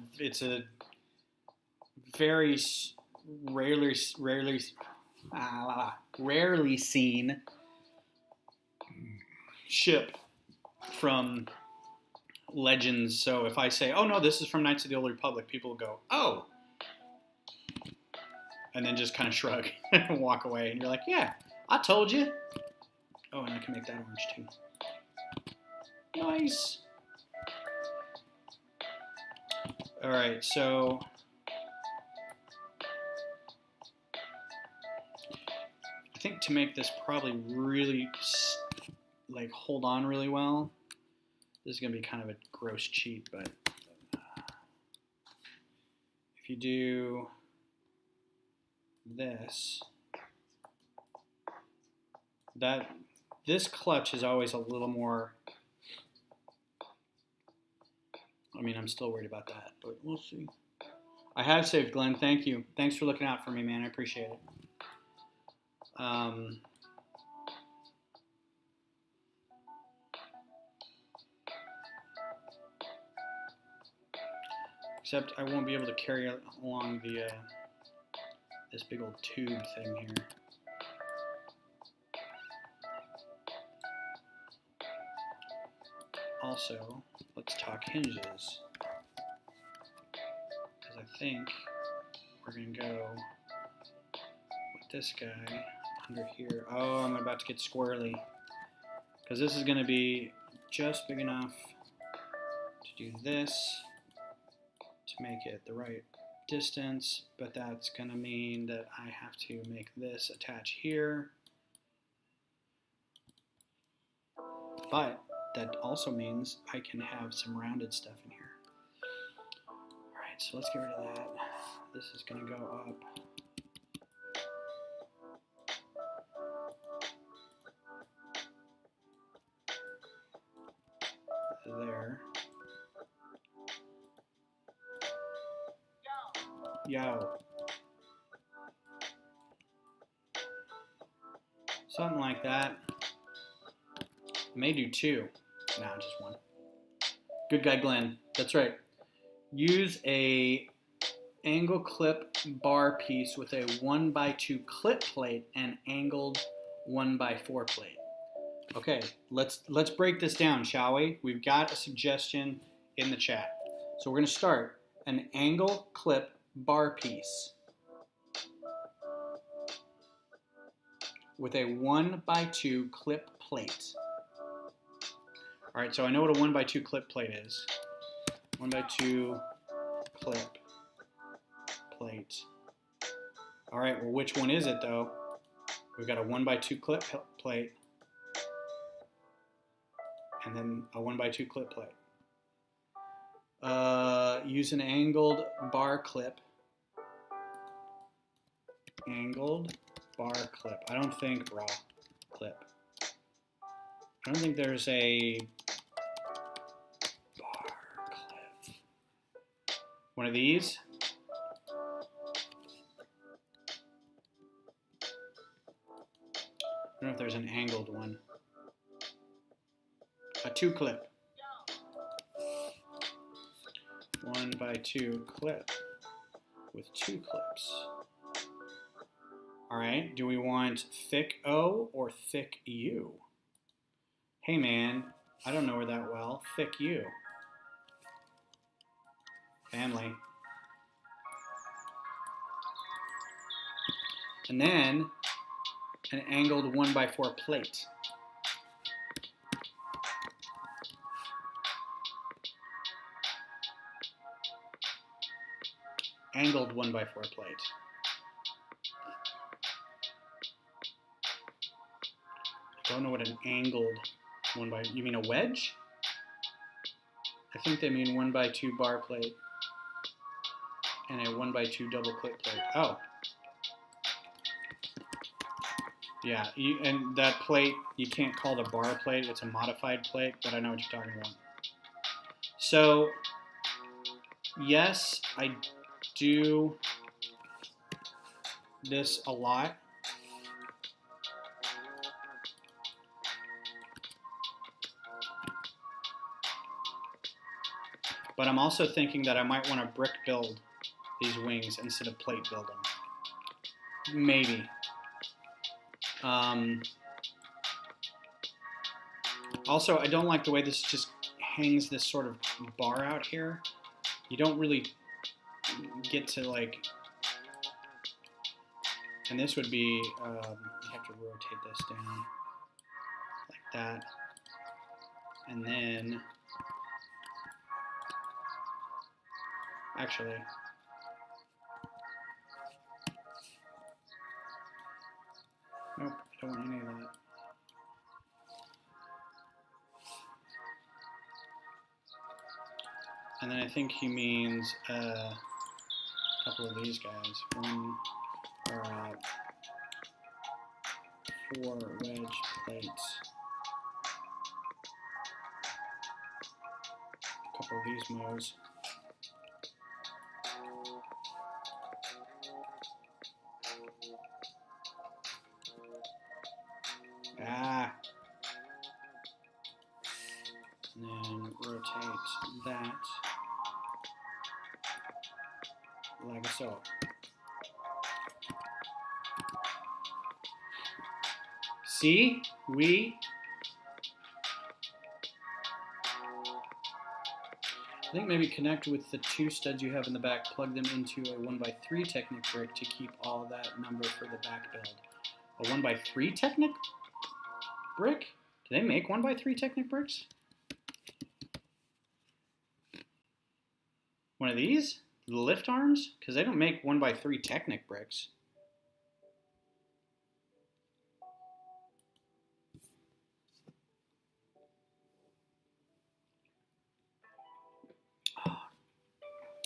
A: very rarely seen ship from Legends. So if I say, oh no, this is from Knights of the Old Republic, people will go, oh, and then just kind of shrug and walk away, and you're like, yeah, I told you. Oh, and I can make that orange too. Nice. All right, so I think to make this probably really like hold on really well, this is gonna be kind of a gross cheat, but if you do this, this clutch is always a little more, I mean, I'm still worried about that, but we'll see. I have saved, Glenn. Thank you. Thanks for looking out for me, man. I appreciate it. Except I won't be able to carry along the this big old tube thing here. Also, let's talk hinges. Because I think we're going to go with this guy under here. Oh, I'm about to get squirrely. Because this is going to be just big enough to do this, to make it the right distance, but that's going to mean that I have to make this attach here. But that also means I can have some rounded stuff in here. Alright, so let's get rid of that. This is going to go up. There. Yo. Something like that. May do two. No, just one. Good guy, Glenn. That's right. Use a angle clip bar piece with a 1x2 clip plate and angled 1x4 plate. Okay, let's break this down, shall we? We've got a suggestion in the chat. So we're going to start an angle clip bar piece with a 1x2 clip plate. All right, so I know what a 1x2 clip plate is. 1x2 clip plate. All right, well, which one is it though? We've got a 1x2 clip plate and then a 1x2 clip plate. Use an angled bar clip. Angled bar clip. I don't think raw clip. I don't think there's a bar clip. One of these. I don't know if there's an angled one. A 2 clip. 1x2 clip with 2 clips. All right, do we want thick O or thick U? Hey man, I don't know her that well. Thick U. Family. And then an angled 1x4 plate. Angled 1x4 plate. I don't know what an angled 1x, you mean a wedge? I think they mean 1x2 bar plate and a 1x2 double clip plate. Oh. Yeah, and that plate, you can't call it a bar plate, it's a modified plate, but I know what you're talking about. So, yes, I do this a lot. But I'm also thinking that I might want to brick build these wings instead of plate build them. Maybe. Also, I don't like the way this just hangs this sort of bar out here. You don't really get to like, and this would be, you have to rotate this down like that. And then, actually, nope, I don't want any of that. And then I think he means a couple of these guys. 4 wedge plates. A couple of these mows. Ah. And then rotate that. like so. See, I think maybe connect with the 2 studs you have in the back, plug them into a 1x3 Technic brick to keep all that number for the back build. A 1x3 Technic brick? Do they make 1x3 Technic bricks? One of these? The lift arms? Because they don't make 1x3 Technic bricks.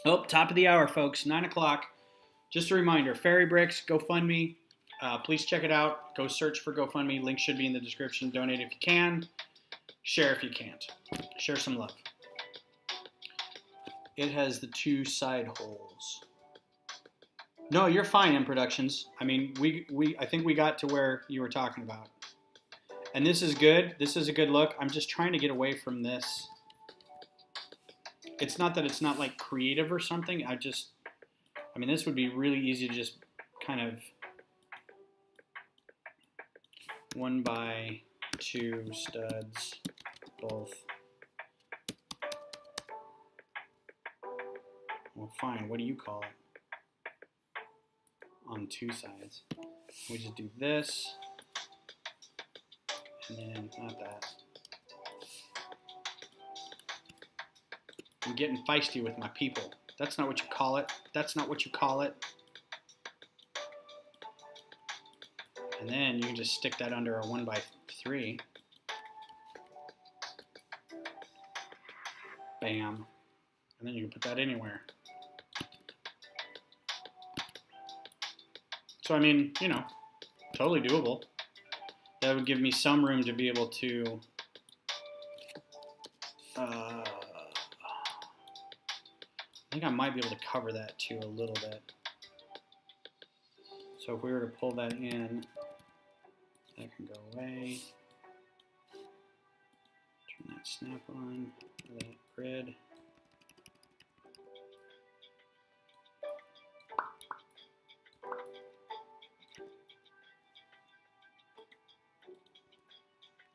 A: Oh, top of the hour, folks. 9 o'clock. Just a reminder, Fairy Bricks, GoFundMe. Please check it out. Go search for GoFundMe. Link should be in the description. Donate if you can. Share if you can't. Share some love. It has the 2 side holes. No, you're fine, M Productions. I mean, I think we got to where you were talking about. And this is good. This is a good look. I'm just trying to get away from this. It's not that it's not like creative or something. I mean, this would be really easy to just kind of 1x2 studs, both. Well, fine. What do you call it? On 2 sides. We just do this, and then not that. I'm getting feisty with my people. That's not what you call it. That's not what you call it. And then you can just stick that under a 1x3. Bam. And then you can put that anywhere. So, I mean, you know, totally doable. That would give me some room to be able to I think I might be able to cover that too a little bit. So if we were to pull that in, that can go away. Turn that snap on, that grid.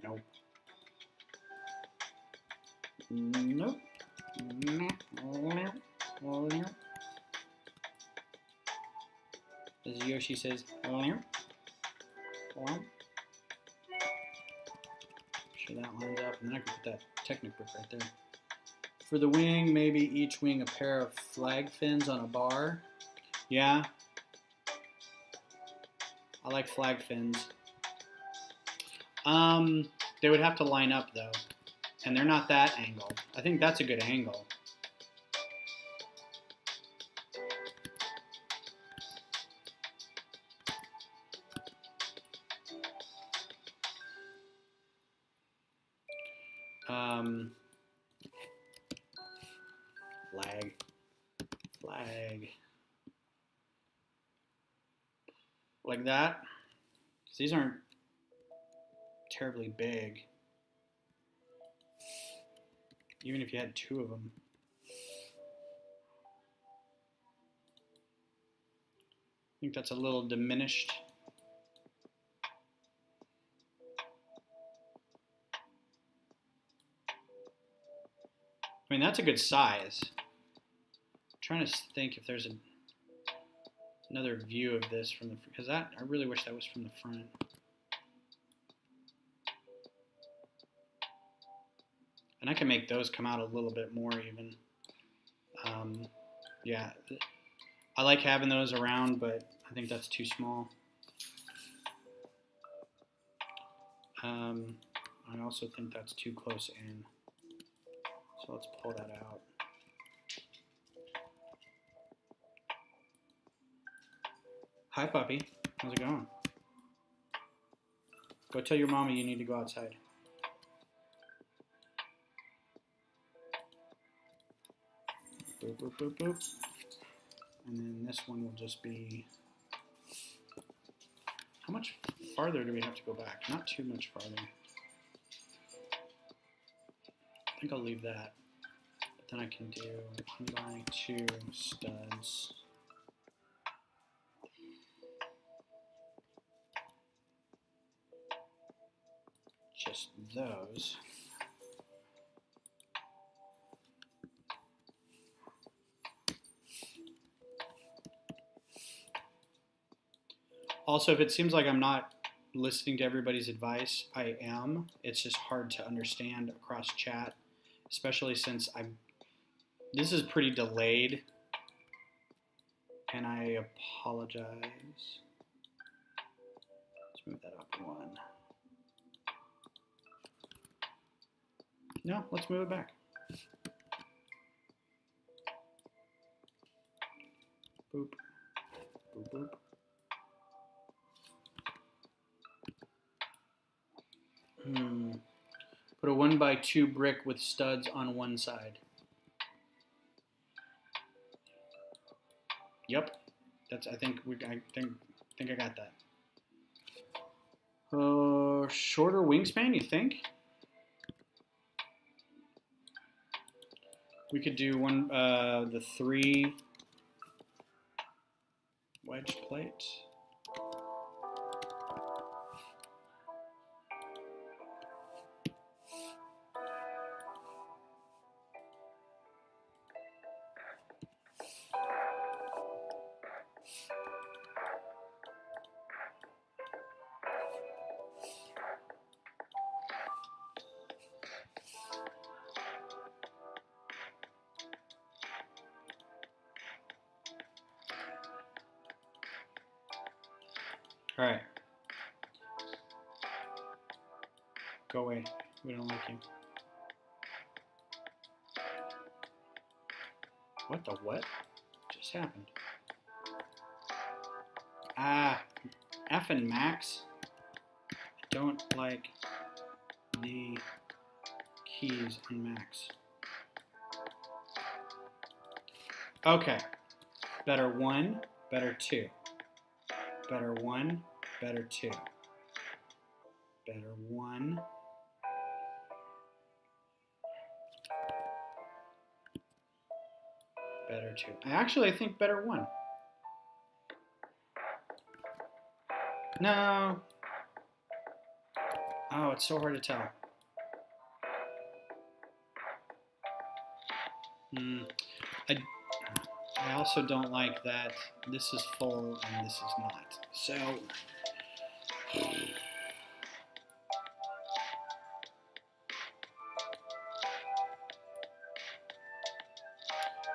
A: Nope. Nope. As Yoshi says, sure that lines up, and then I can put that Technic brick right there. For the wing, maybe each wing a pair of flag fins on a bar. Yeah. I like flag fins. They would have to line up though, and they're not that angled. I think that's a good angle. Flag. Like that. These aren't terribly big. Even if you had 2 of them. I think that's a little diminished. I mean, that's a good size. I'm trying to think if there's another view of this from the, because I really wish that was from the front. And I can make those come out a little bit more even. Yeah, I like having those around, but I think that's too small. I also think that's too close in. So let's pull that out. Hi, puppy. How's it going? Go tell your mommy you need to go outside. Boop, boop, boop, boop. And then this one will just be... How much farther do we have to go back? Not too much farther. I think I'll leave that. But then I can do 1x2 studs. just those. Also, if it seems like I'm not listening to everybody's advice, I am. It's just hard to understand across chat, especially since this is pretty delayed, and I apologize. Let's move that up one. No, let's move it back. Boop, boop, boop. Put a 1x2 brick with studs on one side. Yep, that's. I think I got that. Shorter wingspan, you think? We could do the 3 wedge plate. All right. Go away. We don't like you. What the what just happened? F and Max. I don't like the keys on Max. Okay. Better 1, better 2. Better 1, better 2. Better 1. Better 2. I think better 1. No. Oh, it's so hard to tell. I also don't like that this is full and this is not. So,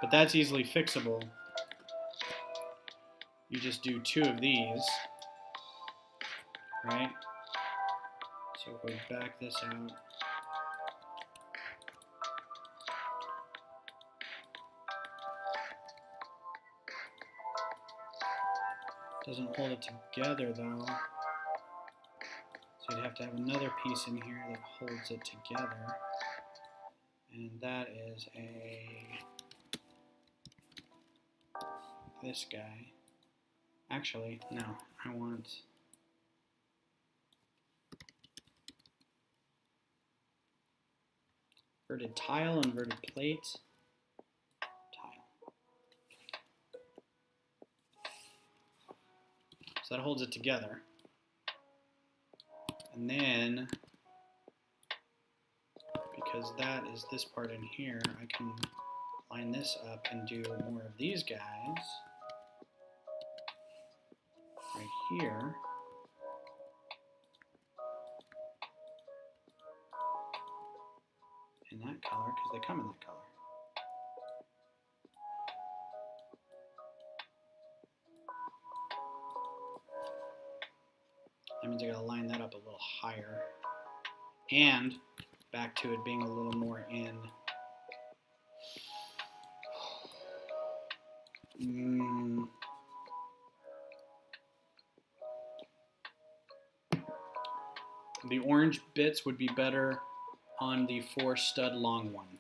A: but that's easily fixable. You just do 2 of these, right? So we back this out. Doesn't hold it together though. So you'd have to have another piece in here that holds it together. And that is this guy. Actually, no, I want inverted tile, inverted plate. So that holds it together. And then, because that is this part in here, I can line this up and do more of these guys right here. In that color, because they come in that color. That means I gotta line that up a little higher. And back to it being a little more in. The orange bits would be better on the 4 stud long one.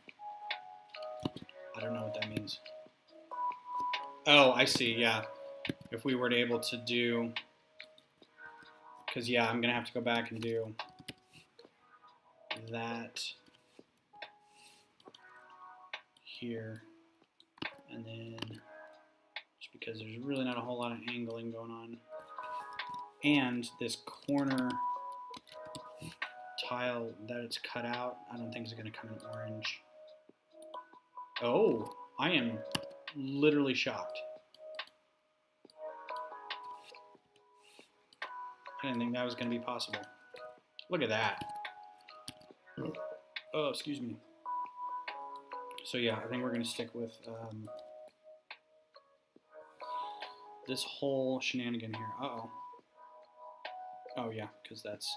A: I don't know what that means. Oh, I see, yeah. If we were able to do, because yeah, I'm gonna have to go back and do that here, and then just because there's really not a whole lot of angling going on, and this corner tile that it's cut out. I don't think it's going to come in orange. Oh, I am literally shocked. I didn't think that was going to be possible. Look at that. Oh, excuse me. So yeah, I think we're going to stick with this whole shenanigan here. Uh-oh. Oh yeah, because that's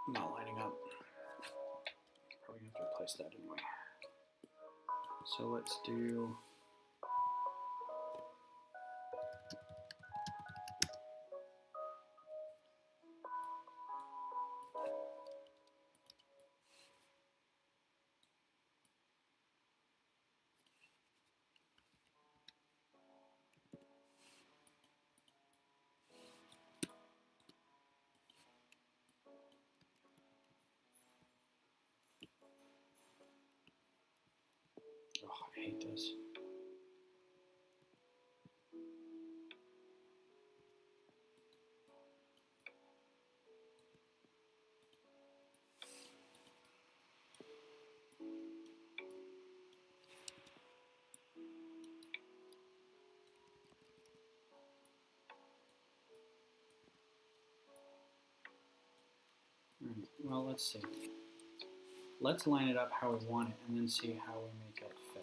A: not lining up. Probably going to have to replace that anyway. So let's do... Oh, I hate this. Alright, well, let's see. Let's line it up how we want it and then see how we make it fit.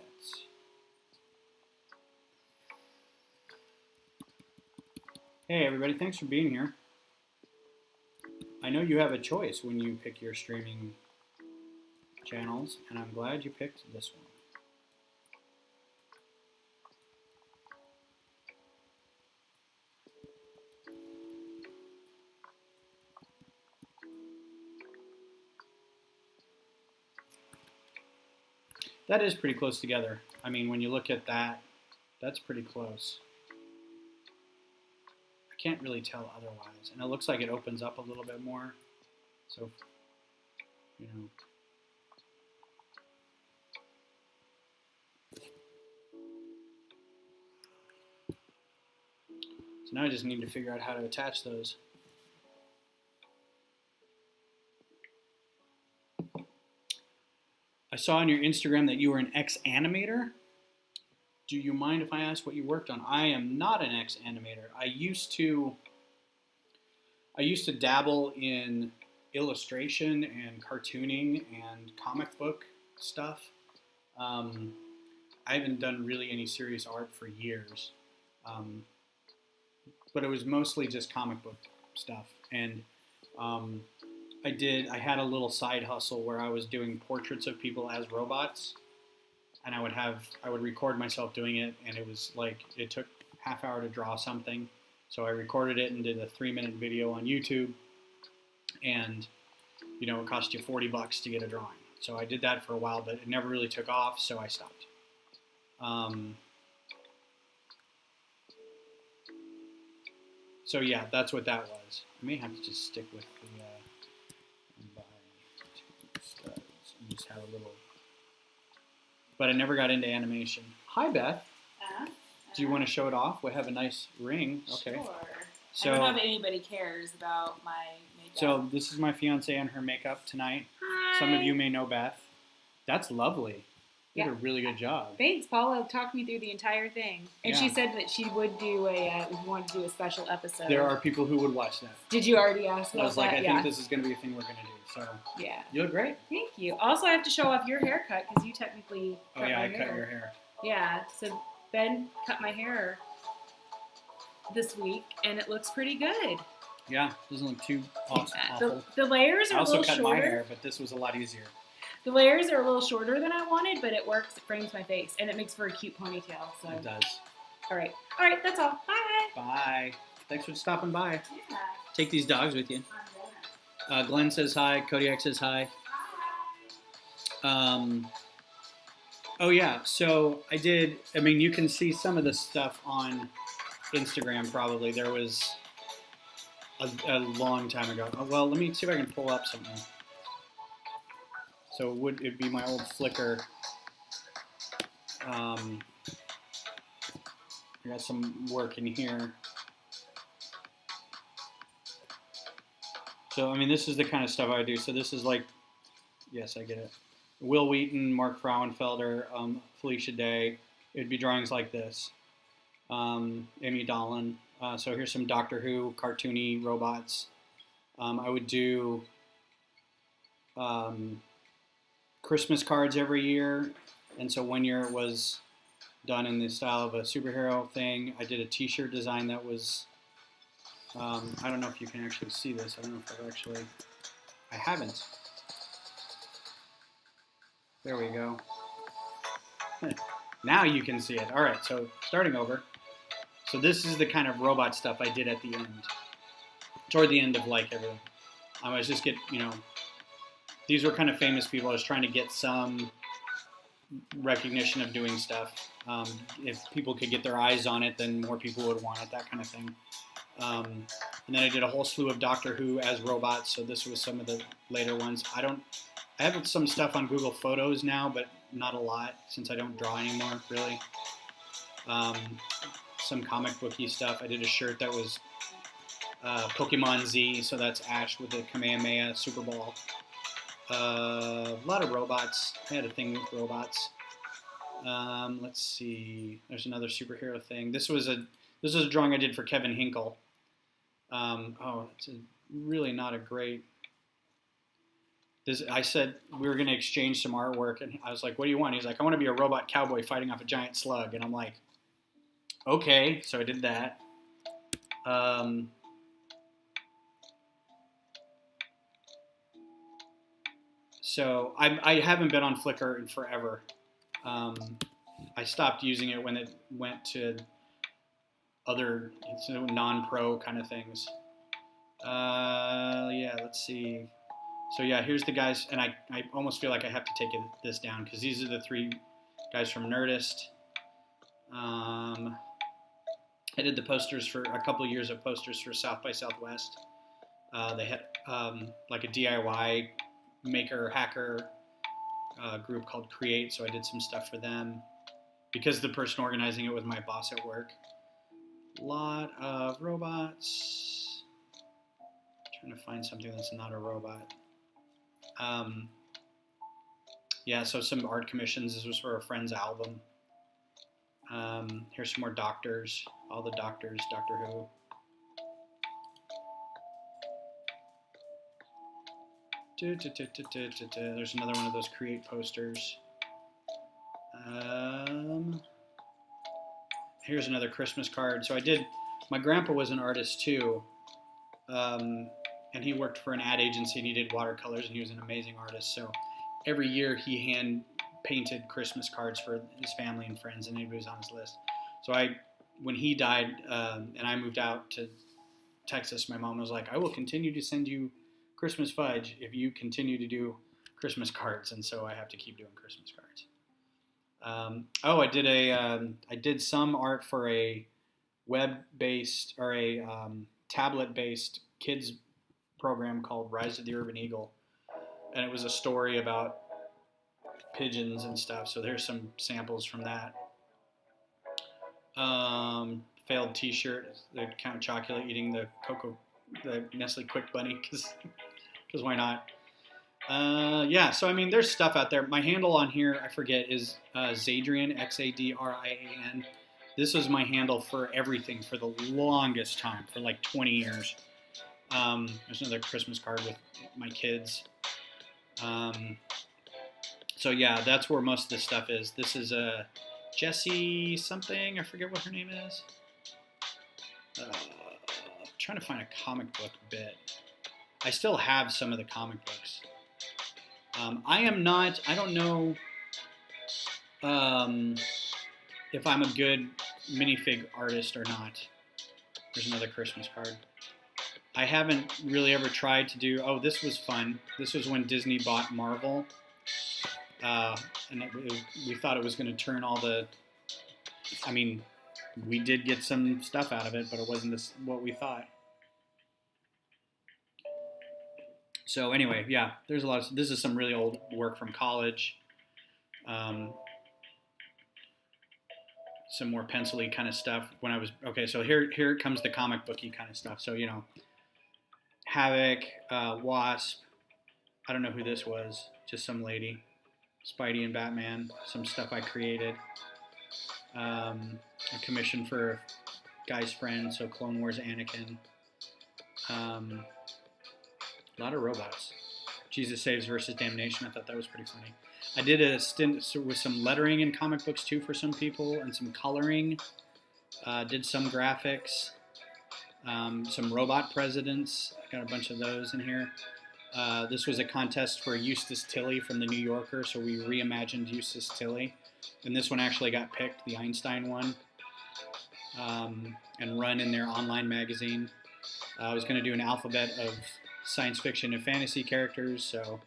A: Hey everybody, thanks for being here. I know you have a choice when you pick your streaming channels, and I'm glad you picked this one. That is pretty close together. I mean, when you look at that, that's pretty close. I can't really tell otherwise. And it looks like it opens up a little bit more. So, you know. So now I just need to figure out how to attach those. I saw on your Instagram that you were an ex-animator. Do you mind if I ask what you worked on? I am not an ex-animator. I used to dabble in illustration and cartooning and comic book stuff. I haven't done really any serious art for years. But it was mostly just comic book stuff. And I had a little side hustle where I was doing portraits of people as robots, and I would record myself doing it, and it was like, it took half hour to draw something. So I recorded it and did a 3-minute video on YouTube, and you know, it cost you $40 to get a drawing. So I did that for a while, but it never really took off, so I stopped. So yeah, that's what that was. I may have to just stick with the studs and just have a little. But I never got into animation. Hi, Beth. Do you want to show it off? We have a nice ring. Okay.
B: Sure.
A: So,
B: I don't know if anybody cares about my makeup.
A: So this is my fiance and her makeup tonight.
B: Hi.
A: Some of you may know Beth. That's lovely. You did a really good job.
B: Thanks, Paula talked me through the entire thing. And she said that she would do wanted to do a special episode.
A: There are people who would watch that.
B: Did you already ask about
A: I was like,
B: that?
A: I think this is going to be a thing we're going to do. So
B: yeah.
A: You look great.
B: Thank you. Also, I have to show off your haircut because you technically cut my hair.
A: Oh yeah, I cut your hair.
B: Yeah, so Ben cut my hair this week, and it looks pretty good.
A: Yeah, doesn't look too awful.
B: The layers are a little shorter. I also cut my hair,
A: but this was a lot easier.
B: The layers are a little shorter than I wanted, but it works. It frames my face, and it makes for a cute ponytail. So
A: it does.
B: All right, that's all. Bye.
A: Bye. Thanks for stopping by.
B: Yeah.
A: Take these dogs with you. Glenn says hi. Kodiak says hi. Oh yeah, so I mean, you can see some of the stuff on Instagram probably. There was a long time ago. Well, let me see if I can pull up something. So it'd be my old Flickr. I got some work in here. So I mean, this is the kind of stuff I do. So this is like, yes, I get it. Will Wheaton, Mark Frauenfelder, Felicia Day. It would be drawings like this. Amy Dolan. So here's some Doctor Who cartoony robots. I would do Christmas cards every year, and so one year it was done in the style of a superhero thing. I did a T-shirt design that was, I don't know if you can actually see this. I don't know if I've actually, I haven't. There we go. Now you can see it. All right, so starting over. So this is the kind of robot stuff I did at the end, toward the end of like everything. I was just these were kind of famous people. I was trying to get some recognition of doing stuff. If people could get their eyes on it, then more people would want it, that kind of thing. And then I did a whole slew of Doctor Who as robots. So this was some of the later ones. I have some stuff on Google Photos now, but not a lot since I don't draw anymore, really. Some comic booky stuff. I did a shirt that was Pokemon Z, so that's Ash with the Kamehameha Super Ball. A lot of robots. I had a thing with robots. Let's see. There's another superhero thing. This was a drawing I did for Kevin Hinkle. It's really not a great. I said we were going to exchange some artwork, and I was like, "What do you want?" He's like, "I want to be a robot cowboy fighting off a giant slug," and I'm like, "Okay." So I did that. So I haven't been on Flickr in forever. I stopped using it when it went to other non-pro kind of things. Yeah, let's see. So yeah, here's the guys, and I almost feel like I have to take this down because these are the three guys from Nerdist. I did the posters for a couple of years of posters for South by Southwest. They had like a DIY maker hacker group called Create, so I did some stuff for them because the person organizing it was my boss at work. A lot of robots. Trying to find something that's not a robot. Yeah, so some art commissions. This was for a friend's album. Here's some more doctors. All the doctors, Doctor Who. There's another one of those Create posters. Here's another Christmas card. So my grandpa was an artist too. And he worked for an ad agency and he did watercolors and he was an amazing artist. So every year he hand painted Christmas cards for his family and friends and anybody was on his list. So when he died and I moved out to Texas, my mom was like, "I will continue to send you Christmas fudge if you continue to do Christmas cards," and so I have to keep doing Christmas cards. I did some art for a web-based or a tablet-based kids program called Rise of the Urban Eagle, and it was a story about pigeons and stuff. So there's some samples from that. Failed T-shirt, the Count Chocula eating the Nestle Quick Bunny, because why not? Yeah, so I mean, there's stuff out there. My handle on here, I forget, is Zadrian, Xadrian. This was my handle for everything for the longest time, for like 20 years. There's another Christmas card with my kids. So yeah, that's where most of this stuff is. This is Jessie something, I forget what her name is. Trying to find a comic book bit. I still have some of the comic books. I don't know if I'm a good minifig artist or not. There's another Christmas card. I haven't really ever tried to do, this was fun. This was when Disney bought Marvel. And we thought it was going to turn we did get some stuff out of it, but it wasn't what we thought. So anyway, yeah, there's a lot of, this is some really old work from college. Some more pencil-y kind of stuff when I was, so here comes the comic booky kind of stuff. So, Havoc, Wasp. I don't know who this was. Just some lady. Spidey and Batman. Some stuff I created. A commission for a guy's friend, so Clone Wars Anakin. A lot of robots. Jesus Saves versus Damnation. I thought that was pretty funny. I did a stint with some lettering in comic books too for some people, and some coloring. Did some graphics. Some robot presidents. I got a bunch of those in here. This was a contest for Eustace Tilley from the New Yorker, so we reimagined Eustace Tilley. And this one actually got picked, the Einstein one, and run in their online magazine. I was going to do an alphabet of science fiction and fantasy characters, so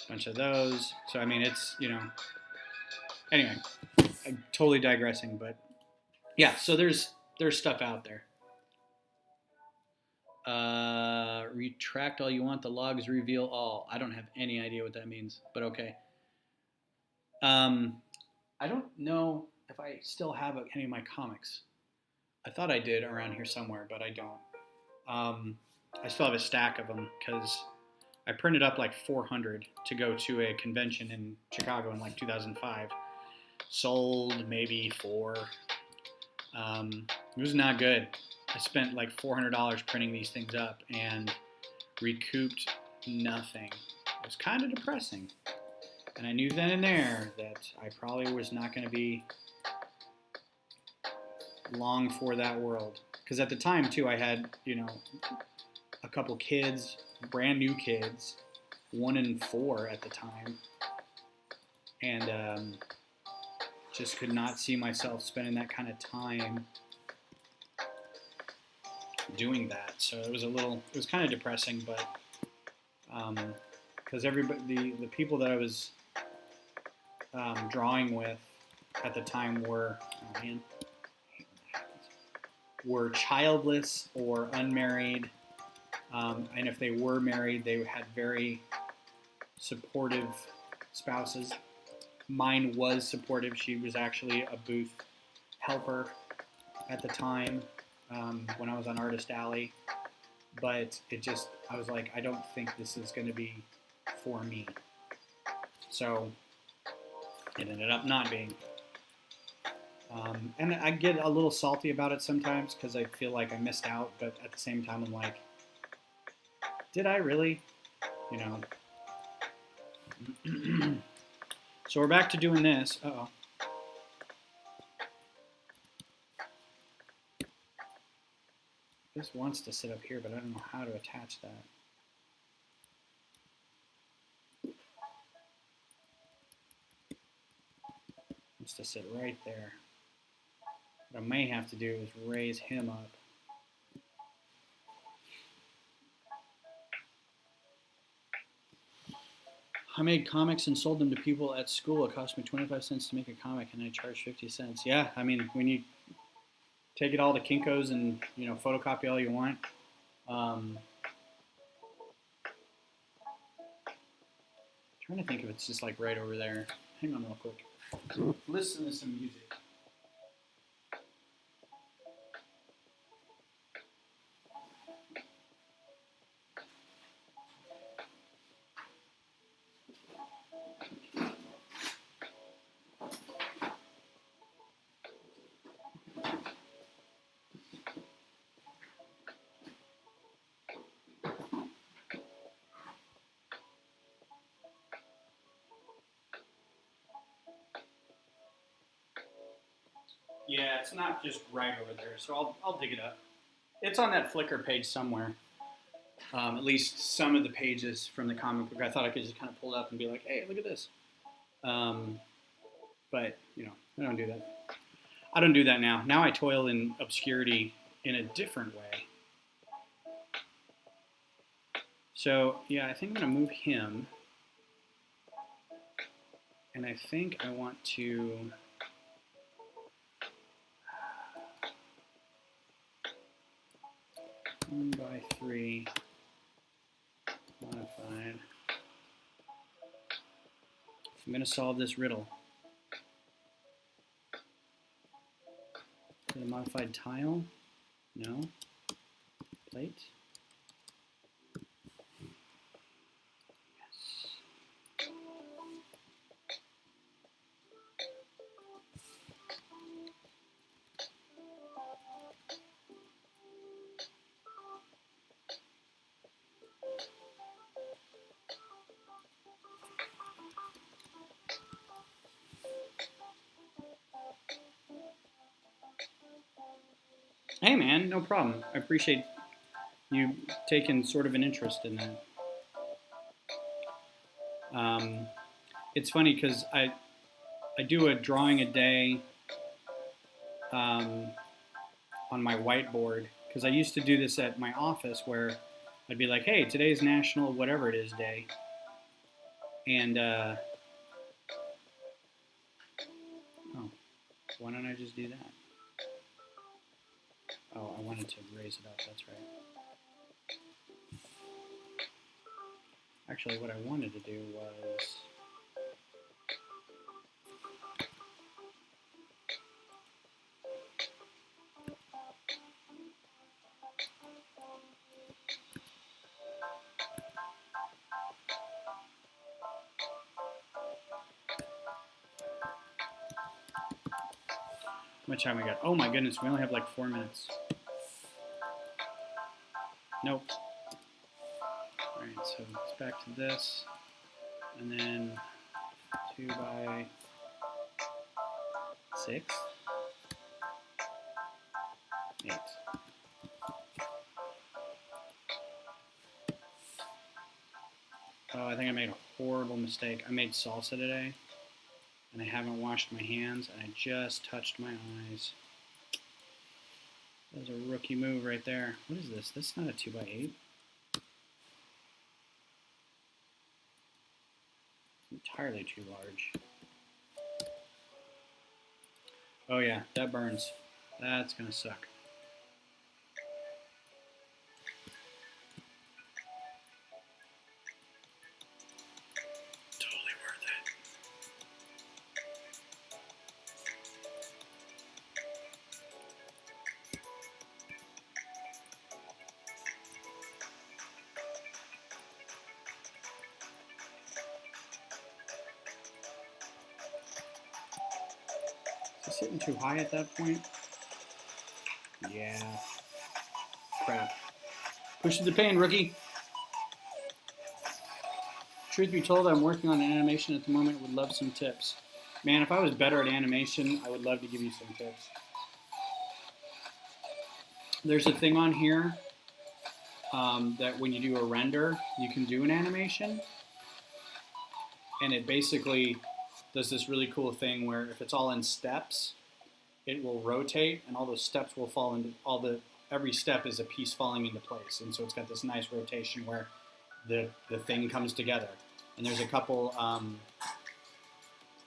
A: a bunch of those. So, I mean, it's, anyway, I'm totally digressing, but yeah, so there's stuff out there. Retract all you want, the logs reveal all. I don't have any idea what that means, but okay. I don't know if I still have any of my comics. I thought I did around here somewhere, but I don't. I still have a stack of them because I printed up like 400 to go to a convention in Chicago in like 2005. Sold maybe 4. It was not good. I spent like $400 printing these things up and recouped nothing. It was kind of depressing. And I knew then and there that I probably was not going to be long for that world. Because at the time, too, I had, a couple kids, brand new kids, 1 and 4 at the time. And just could not see myself spending that kind of time doing that. So it was kind of depressing, but because everybody, the people that I was drawing with at the time were childless or unmarried, and if they were married, they had very supportive spouses. Mine was supportive. She was actually a booth helper at the time when I was on Artist Alley, but I was like, I don't think this is going to be for me. So it ended up not being. And I get a little salty about it sometimes because I feel like I missed out, but at the same time I'm like, did I really? So we're back to doing this. Uh-oh. This wants to sit up here, but I don't know how to attach that. Wants to sit right there. What I may have to do is raise him up. I made comics and sold them to people at school. It cost me 25 cents to make a comic, and I charged 50 cents. Yeah, I mean, when you take it all to Kinko's and, photocopy all you want. Trying to think if it's just like right over there. Hang on real quick. Listen to some music. Yeah, it's not just right over there, so I'll dig it up. It's on that Flickr page somewhere. At least some of the pages from the comic book. I thought I could just kind of pull it up and be like, hey, look at this. But, I don't do that. I don't do that now. Now I toil in obscurity in a different way. So, yeah, I think I'm going to move him. And I think I want to... 1x3 modified. I'm going to solve this riddle. Is it a modified tile? No. Plate. Hey man, no problem. I appreciate you taking sort of an interest in that. It's funny because I do a drawing a day um, on my whiteboard because I used to do this at my office where I'd be like, hey, today's National whatever it is day. And, oh, why don't I just do that? Oh, I wanted to raise it up, that's right. Actually, what I wanted to do was... How much time we got? Oh my goodness, we only have like 4 minutes. Nope. Alright, so it's back to this. And then 2 by 6. 8. Oh, I think I made a horrible mistake. I made salsa today. And I haven't washed my hands, and I just touched my eyes. That was a rookie move right there. What is this? This is not a 2 by 8. Entirely too large. Oh yeah, that burns. That's gonna suck. Totally worth it. Is it sitting too high at that point? Yeah. Crap. Push the pain, rookie. Truth be told, I'm working on an animation at the moment. Would love some tips. Man, if I was better at animation, I would love to give you some tips. There's a thing on here that when you do a render, you can do an animation. And it basically does this really cool thing where if it's all in steps, it will rotate and all those steps will fall into every step is a piece falling into place. And so it's got this nice rotation where the thing comes together. And there's a couple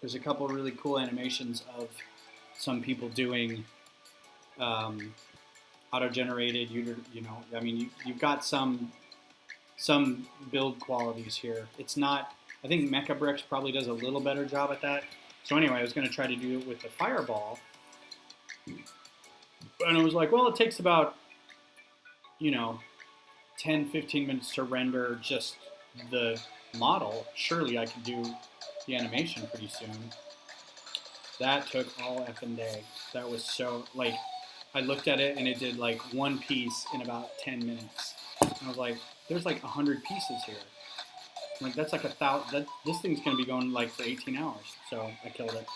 A: really cool animations of some people doing auto-generated, I mean, you've got some build qualities here. It's not, I think Mecha Bricks probably does a little better job at that. So anyway, I was going to try to do it with the Fireball. And I was like, well, it takes about, 10, 15 minutes to render just the model. Surely I could do the animation pretty soon. That took all effing day. That was so, like, I looked at it and it did like one piece in about 10 minutes. And I was like, there's like 100 pieces here. I'm like, that's like 1,000, this thing's gonna be going like for 18 hours. So I killed it.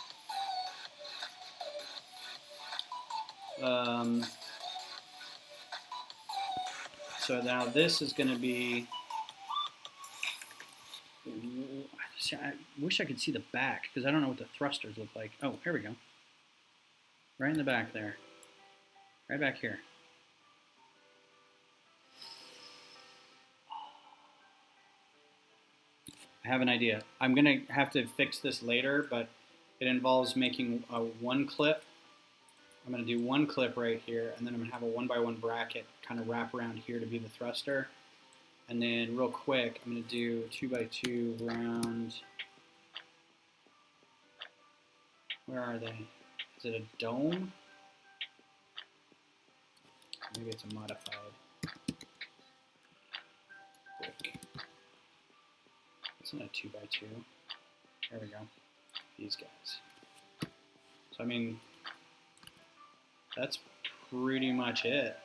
A: So now this is gonna be, see, I wish I could see the back because I don't know what the thrusters look like. Oh, here we go. Right in the back there. Right back here. I have an idea. I'm going to have to fix this later, but it involves making one clip. I'm going to do one clip right here, and then I'm going to have a 1x1 bracket kind of wrap around here to be the thruster. And then real quick, I'm going to do 2x2 round. Where are they? Is it a dome? Maybe it's a modified. It's not a 2x2. There we go. These guys. So I mean, that's pretty much it.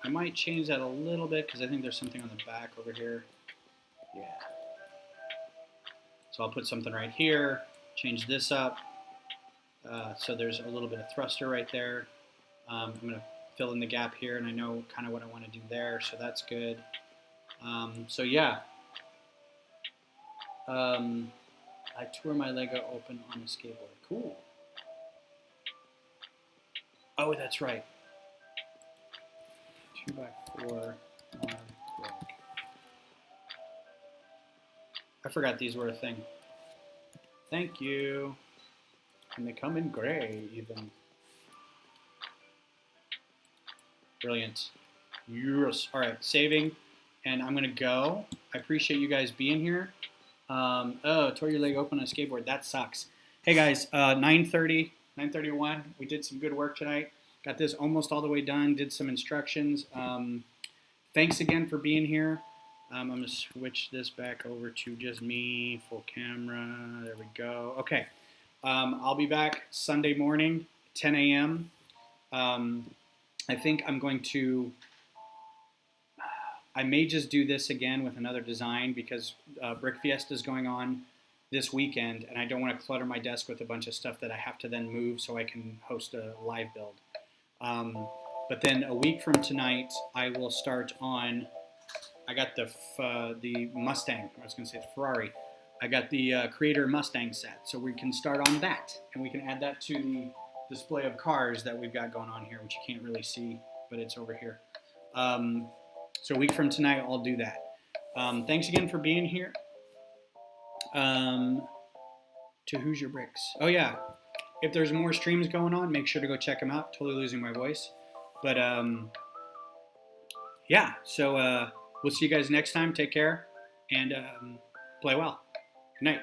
A: I might change that a little bit because I think there's something on the back over here. Yeah. So I'll put something right here. change this up. So there's a little bit of thruster right there. I'm going to fill in the gap here, and I know kind of what I want to do there, so that's good. So yeah, I tore my Lego open on a skateboard. Cool. Oh, that's right. 2x4 mod brick. I forgot these were a thing. Thank you. And they come in gray, even. Brilliant. Yes. All right, saving. And I'm going to go. I appreciate you guys being here. Oh, tore your leg open on a skateboard. That sucks. Hey, guys, 9:30, 9:31. We did some good work tonight. Got this almost all the way done. Did some instructions. Thanks again for being here. I'm going to switch this back over to just me, full camera. There we go. Okay. I'll be back Sunday morning, 10 a.m. I think I'm going to, I may just do this again with another design because Brick Fiesta is going on this weekend, and I don't want to clutter my desk with a bunch of stuff that I have to then move so I can host a live build. But then a week from tonight, I will start on, I got the Mustang, I was going to say the Ferrari. I got the Creator Mustang set, so we can start on that, and we can add that to the display of cars that we've got going on here, which you can't really see, but it's over here. So a week from tonight, I'll do that. Thanks again for being here. To Who's Your Bricks? Oh yeah, if there's more streams going on, make sure to go check them out. Totally losing my voice. But yeah, so we'll see you guys next time. Take care and play well. Good night.